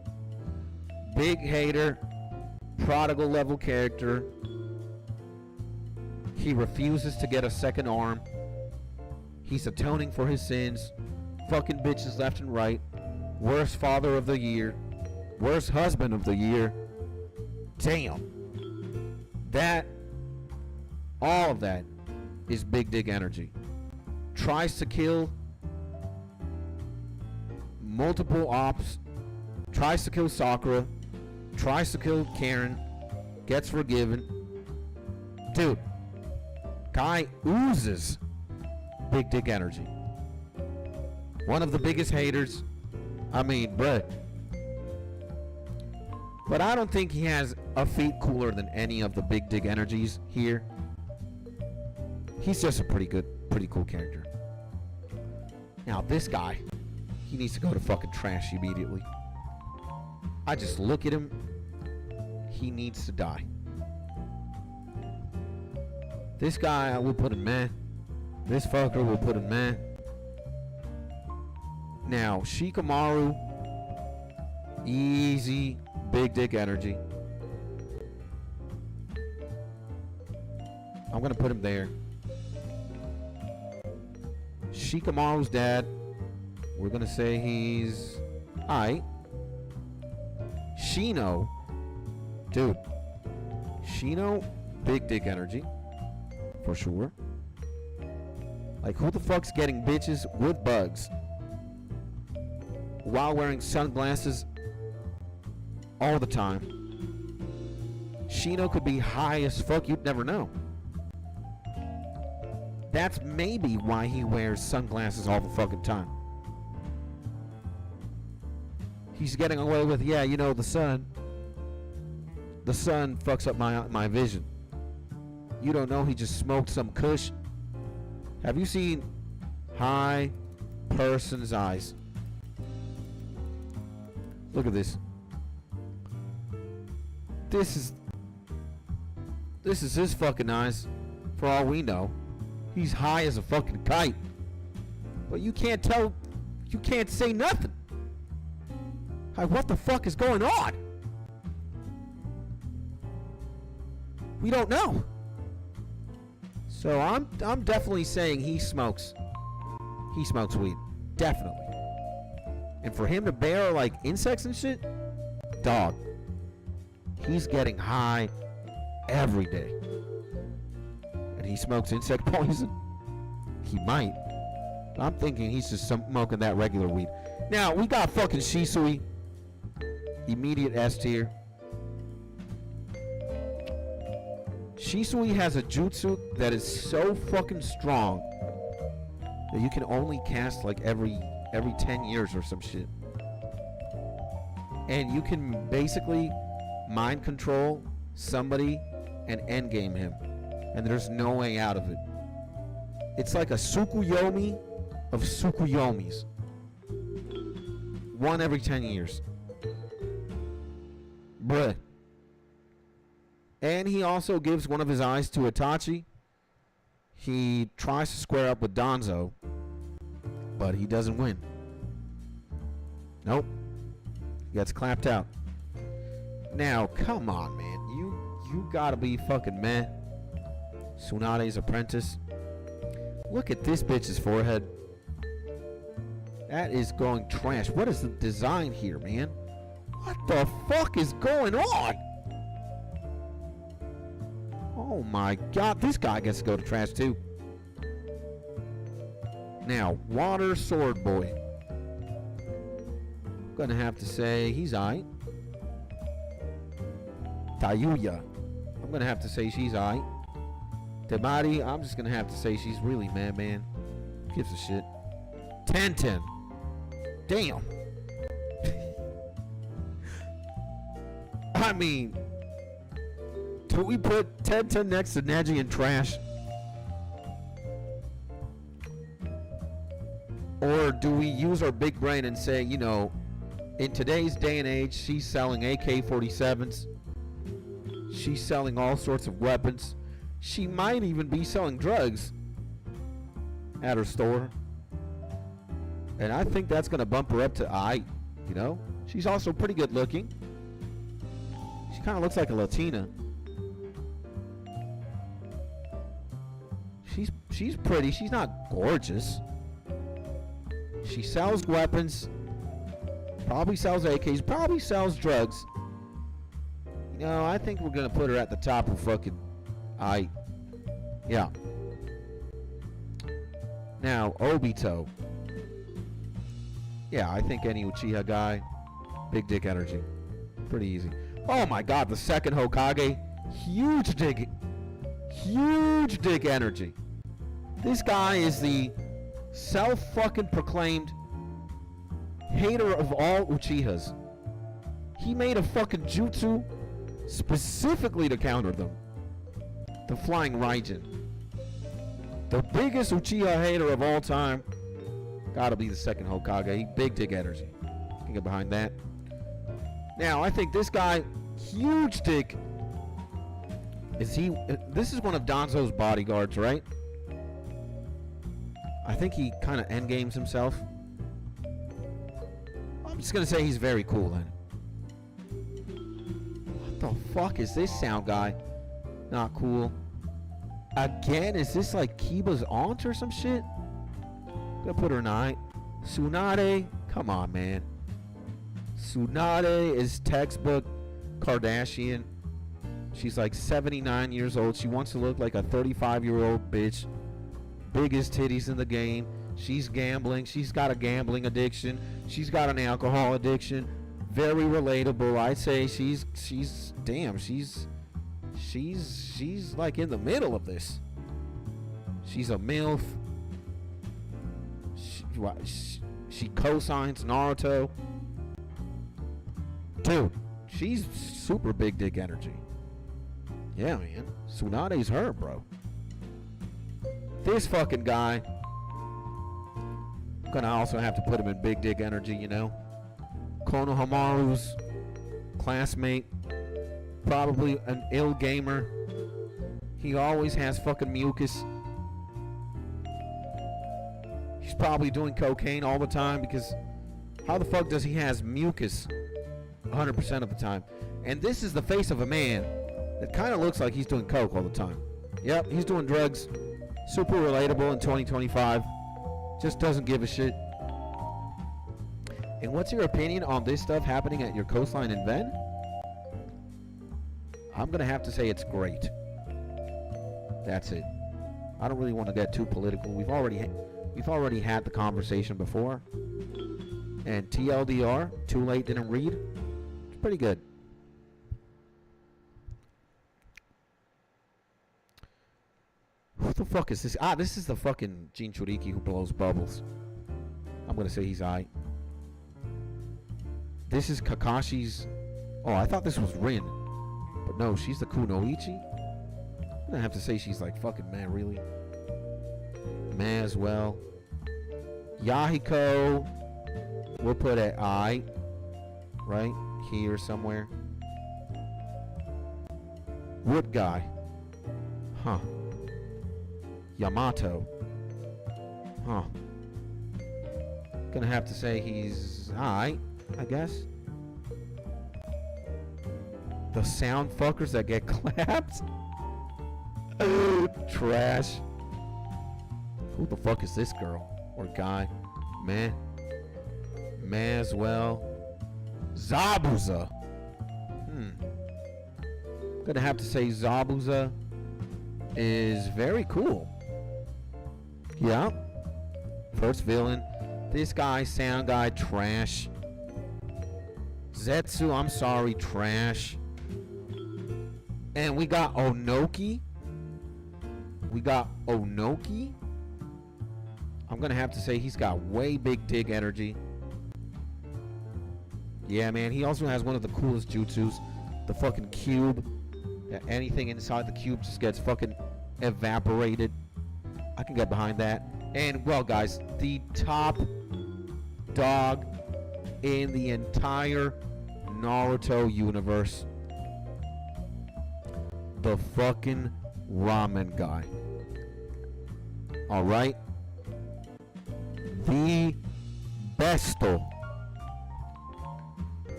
Big hater, prodigal level character. He refuses to get a second arm. He's atoning for his sins. Fucking bitches left and right. Worst father of the year. Worst husband of the year. Damn. That All of that is big dick energy. Tries to kill multiple ops. Tries to kill Sakura. Tries to kill Karen. Gets forgiven. Dude. Guy oozes big dick energy. One of the biggest haters. I mean, bruh. But I don't think he has a feet cooler than any of the big dick energies here. He's just a pretty cool character. Now this guy, he needs to go to fucking trash immediately. I just look at him. He needs to die. This guy I will put in meh. This fucker will put in meh. Now Shikamaru, easy big dick energy. I'm gonna put him there. Shikamaru's dad, we're gonna say he's aight. Shino, dude. Shino, big dick energy, for sure. Like, who the fuck's getting bitches with bugs while wearing sunglasses all the time? Shino could be high as fuck, you'd never know. That's maybe why he wears sunglasses all the fucking time. He's getting away with, yeah, you know, the sun. The sun fucks up my vision. You don't know he just smoked some kush. Have you seen high person's eyes? Look at this. This is his fucking eyes, for all we know. He's high as a fucking kite. But you can't tell, you can't say nothing. Like, what the fuck is going on? We don't know. So I'm definitely saying he smokes weed. Definitely. And for him to bear like insects and shit, dog, he's getting high every day. And he smokes insect poison? He might. I'm thinking he's just smoking that regular weed. Now, we got fucking Shisui. Immediate S tier. Shisui has a jutsu that is so fucking strong that you can only cast like every 10 years or some shit. And you can basically mind control somebody and endgame him. And there's no way out of it. It's like a Tsukuyomi of Tsukuyomis. One every 10 years. Bruh. And he also gives one of his eyes to Itachi. He tries to square up with Danzo, but he doesn't win. Nope. He gets clapped out. Now, come on, man. You gotta be fucking meh. Tsunade's apprentice. Look at this bitch's forehead. That is going trash. What is the design here, man? What the fuck is going on? Oh my god, this guy gets to go to trash too. Now, Water Sword Boy. I'm gonna have to say he's aight. Tayuya. I'm gonna have to say she's aight. Temari, I'm just gonna have to say she's really mad, man. Who gives a shit? Tenten. Damn. I mean, do we put Tenten next to Neji in trash? Or do we use our big brain and say, you know, in today's day and age, she's selling AK-47s. She's selling all sorts of weapons. She might even be selling drugs at her store. And I think that's going to bump her up to aight, you know? She's also pretty good looking. She kind of looks like a Latina. She's pretty. She's not gorgeous. She sells weapons. Probably sells AKs. Probably sells drugs. You know, I think we're going to put her at the top of fucking aight. Yeah. Now, Obito. Yeah, I think any Uchiha guy, big dick energy. Pretty easy. Oh my god, the second Hokage, huge dick energy. This guy is the self-fucking-proclaimed hater of all Uchihas. He made a fucking jutsu specifically to counter them. The Flying Raijin. The biggest Uchiha hater of all time. Gotta be the second Hokage. Big dick energy. Can get behind that. Now, I think this guy, huge dick. This is one of Danzo's bodyguards, right? I think he kind of endgames himself. I'm just gonna say he's very cool then. What the fuck is this sound guy? Not cool. Again, is this like Kiba's aunt or some shit? Gonna put her in eye. Tsunade, come on, man. Tsunade is textbook Kardashian. She's like 79 years old. She wants to look like a 35-year-old bitch. Biggest titties in the game. She's gambling. She's got a gambling addiction. She's got an alcohol addiction. Very relatable. I'd say she's like in the middle of this. She's a MILF. She co-signs Naruto. Dude, she's super big dick energy. Yeah, man. Tsunade's her, bro. This fucking guy. Gonna also have to put him in big dick energy, you know. Konohamaru's classmate. Probably an ill gamer. He always has fucking mucus. He's probably doing cocaine all the time because how the fuck does he has mucus 100% of the time? And this is the face of a man that kind of looks like he's doing coke all the time. Yep, he's doing drugs. Super relatable in 2025. Just doesn't give a shit. And what's your opinion on this stuff happening at your coastline in Ven? I'm going to have to say it's great. That's it. I don't really want to get too political. We've already had the conversation before. And TLDR, too late, didn't read. It's pretty good. Who the fuck is this? This is the fucking Jinchuriki who blows bubbles. I'm going to say he's aight. This is Kakashi's... Oh, I thought this was Rin. But no, she's the Kunoichi. I'm going to have to say she's like fucking meh, really. Meh as well. Yahiko. We'll put at I. Right? Here somewhere. Wood guy. Huh. Yamato. Huh. Gonna have to say he's alright, I guess. The sound fuckers that get clapped. Trash. Who the fuck is this girl? Or guy? Meh. Meh as well. Zabuza. Gonna have to say Zabuza is very cool. Yeah. First villain. This guy, sound guy, trash. Zetsu, I'm sorry, trash. And we got Onoki. I'm gonna have to say he's got way big dick energy. Yeah, man. He also has one of the coolest jutsus. The fucking cube. Yeah, anything inside the cube just gets fucking evaporated. I can get behind that. And, well, guys, the top dog in the entire Naruto universe. The fucking ramen guy. Alright? The besto.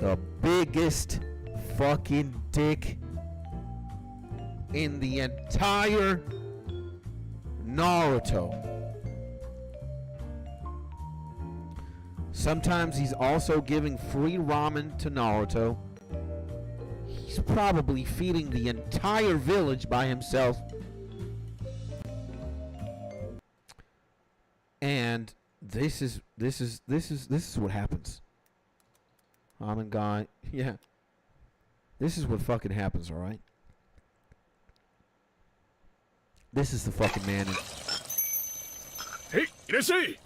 The biggest fucking dick in the entire Naruto. Sometimes he's also giving free ramen to Naruto. He's probably feeding the entire village by himself. And this is what happens. Ramen guy, yeah. This is what fucking happens, all right? This is the fucking man. Hey, irasshai!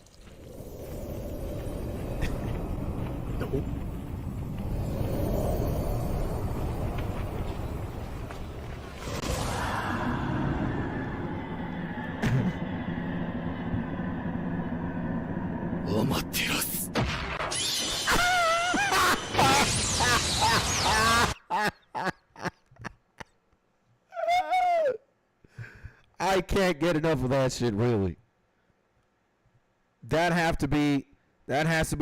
I can't get enough of that shit, really. That has to be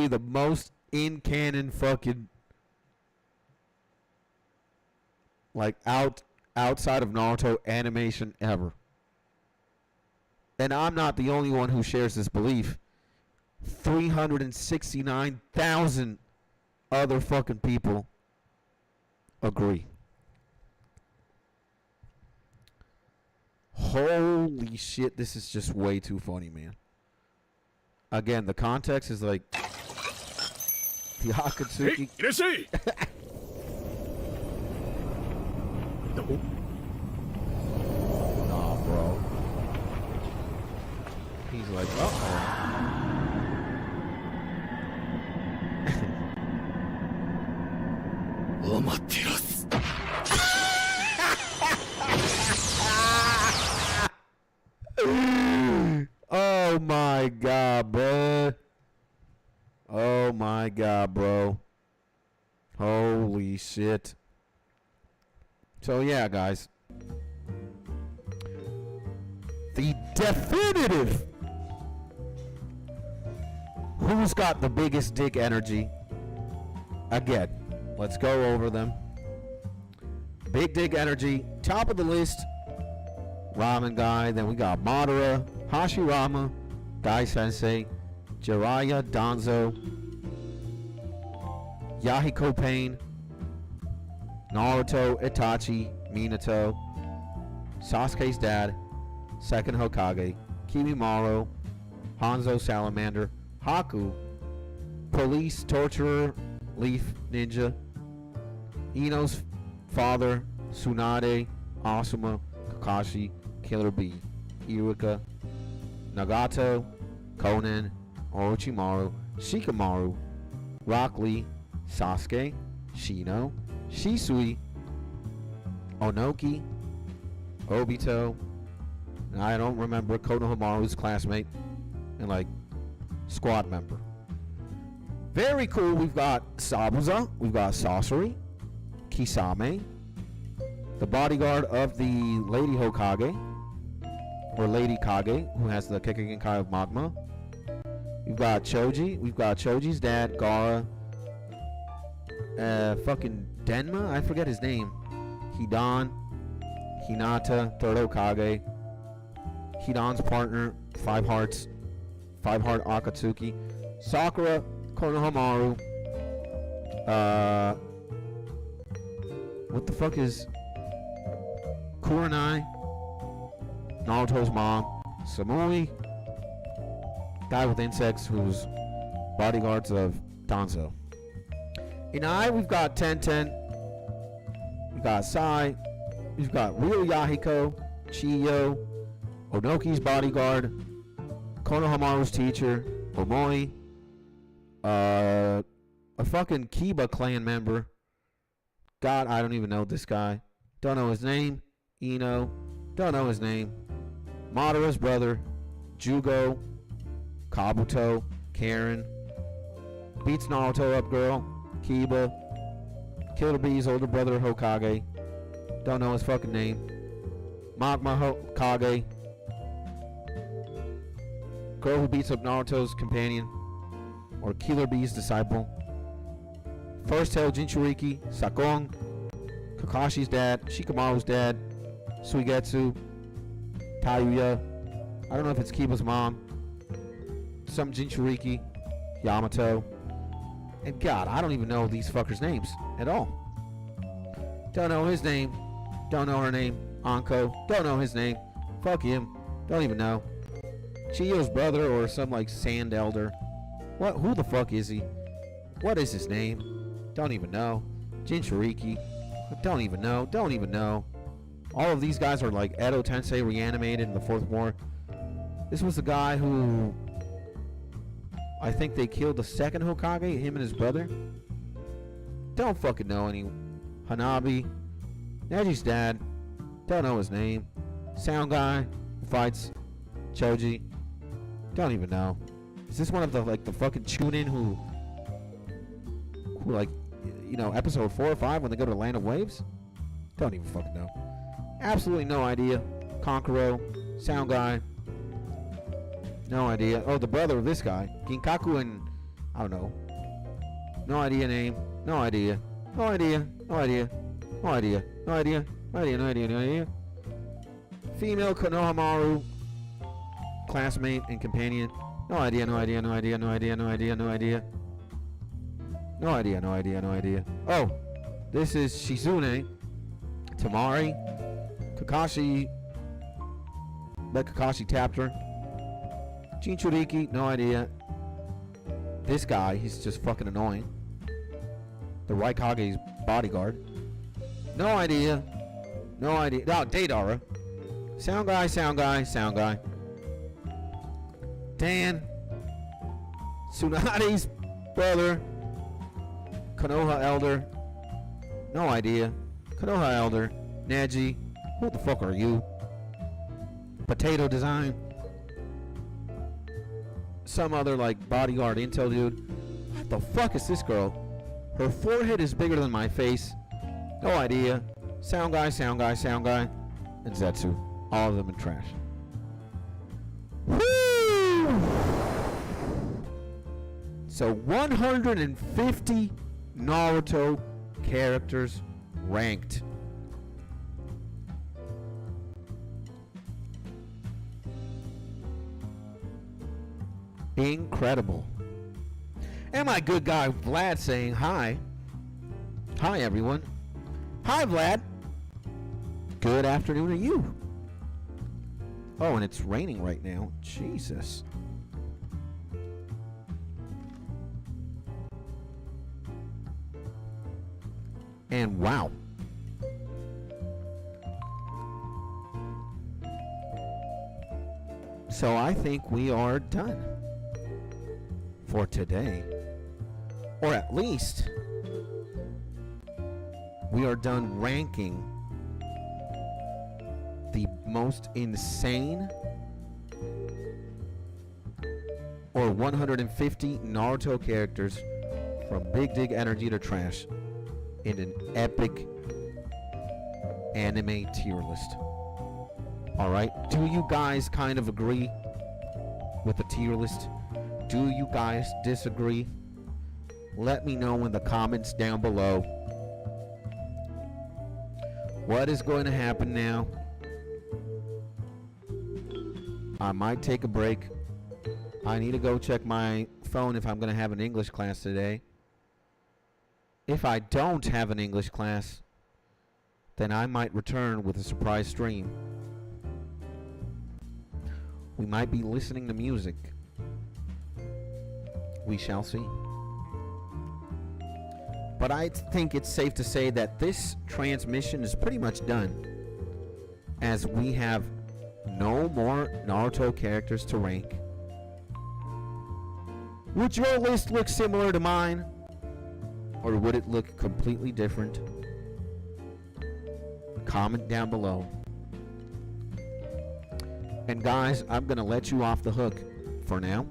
the most in canon fucking like outside of Naruto animation ever. And I'm not the only one who shares this belief. 369,000 other fucking people agree. Holy shit, this is just way too funny, man. Again, the context is like the Akatsuki. Hey, irasshai! Nah, bro. He's like, uh-oh. Oh my god, bro. Oh my god, bro. Holy shit. So yeah, guys. The definitive who's got the biggest dick energy? Again, let's go over them. Big dick energy, top of the list, Ramen guy. Then we got Madara, Hashirama, Guy Sensei, Jiraiya, Danzo, Yahiko Pain, Naruto, Itachi, Minato, Sasuke's dad, second Hokage, Kimimaro, Hanzo Salamander, Haku, Police Torturer, Leaf Ninja, Ino's father, Tsunade, Asuma, Kakashi, Killer Bee, Iruka, Nagato, Conan, Orochimaru, Shikamaru, Rock Lee, Sasuke, Shino, Shisui, Onoki, Obito, and I don't remember Konohamaru's classmate, and like squad member. Very cool. We've got Sabuza, we've got Sasori, Kisame, the bodyguard of the Lady Hokage, or Lady Kage, who has the Kekkeigenkai of Magma. We've got Choji, we've got Choji's dad, Gaara, fucking Denma, I forget his name, Hidan, Hinata, third Hokage, Hidan's partner, Five Heart Akatsuki, Sakura, Konohamaru, what the fuck is Kurenai, Naruto's mom, Samui, guy with insects who's bodyguards of Danzo. In I, we've got Tenten, we've got Sai, we've got real Yahiko, Chiyo, Onoki's bodyguard, Konohamaru's teacher, Omoi, a fucking Kiba clan member. God, I don't even know this guy. Don't know his name. Ino, don't know his name. Madara's brother, Jugo, Kabuto, Karen, beats Naruto up girl, Kiba, Killer Bee's older brother Hokage, don't know his fucking name. Magma Hokage, girl who beats up Naruto's companion, or Killer Bee's disciple. First tail Jinchuriki, Sakong, Kakashi's dad, Shikamaru's dad, Suigetsu, Tayuya, I don't know if it's Kiba's mom, some Jinchuriki, Yamato, and God, I don't even know these fuckers' names at all. Don't know his name, don't know her name, Anko, don't know his name, fuck him, don't even know. Chiyo's brother or some like sand elder. What? Who the fuck is he? What is his name? Don't even know. Jinchuriki. Don't even know. Don't even know. All of these guys are like Edo Tensei reanimated in the Fourth War. This was the guy who I think they killed the second Hokage, him and his brother. Don't fucking know any. Hanabi. Neji's dad. Don't know his name. Sound guy who fights Choji. Don't even know. Is this one of the like the fucking Chunin who like, you know, episode 4 or 5 when they go to the Land of Waves? Don't even fucking know. Absolutely no idea. Konkuro, sound guy. No idea. Oh, the brother of this guy. Ginkaku and I don't know. No idea name. No idea. No idea. No idea. No idea. No idea. No idea. No idea. No idea. Female Konohamaru. Classmate and companion. No idea. No idea. No idea. No idea. No idea. No idea. No idea. No idea. No idea. Oh, this is Shizune. Tamari. Kakashi. Let Kakashi tapped her. Jinchuriki. No idea. This guy, he's just fucking annoying. The Raikage's bodyguard. No idea. No idea. No, Deidara. Sound guy, sound guy, sound guy. Dan. Tsunade's brother. Konoha Elder. No idea. Konoha Elder. Neji. Who the fuck are you? Potato Design. Some other like bodyguard intel dude. What the fuck is this girl? Her forehead is bigger than my face. No idea. Sound guy, sound guy, sound guy. And Zetsu. All of them in trash. Woo! So 150 Naruto characters ranked. Incredible. And my good guy Vlad saying hi. Hi everyone. Hi Vlad. Good afternoon to you. Oh, and it's raining right now. Jesus. And wow. So I think we are done for today. Or at least we are done ranking the most insane or 150 Naruto characters from big dig energy to trash in an epic anime tier list. Alright, do you guys kind of agree with the tier list? Do you guys disagree? Let me know in the comments down below. What is going to happen now? I might take a break. I need to go check my phone if I'm going to have an English class today. If I don't have an English class, then I might return with a surprise stream. We might be listening to music. We shall see. But I think it's safe to say that this transmission is pretty much done, as we have no more Naruto characters to rank. Would your list look similar to mine? Or would it look completely different? Comment down below. And guys, I'm going to let you off the hook for now.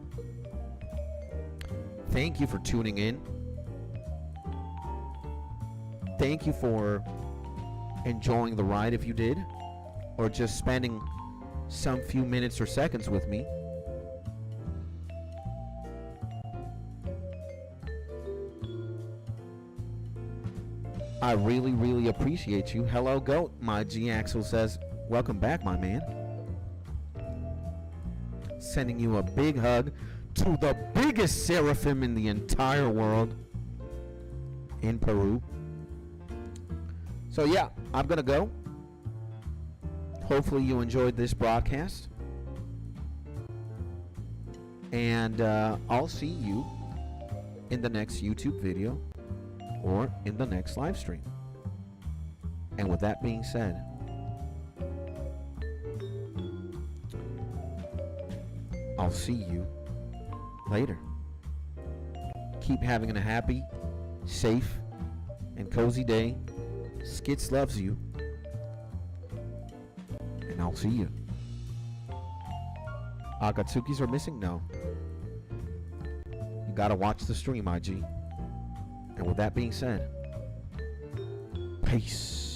Thank you for tuning in. Thank you for enjoying the ride if you did, or just spending some few minutes or seconds with me. I really, really appreciate you. Hello, Goat. My G Axel says, welcome back, my man. Sending you a big hug to the biggest seraphim in the entire world in Peru. So yeah, I'm gonna go. Hopefully you enjoyed this broadcast. And I'll see you in the next YouTube video or in the next live stream. And with that being said, I'll see you later. Keep having a happy, safe, and cozy day. Skits loves you. And I'll see you. Akatsukis are missing? No. You gotta watch the stream, IG. And with that being said, peace.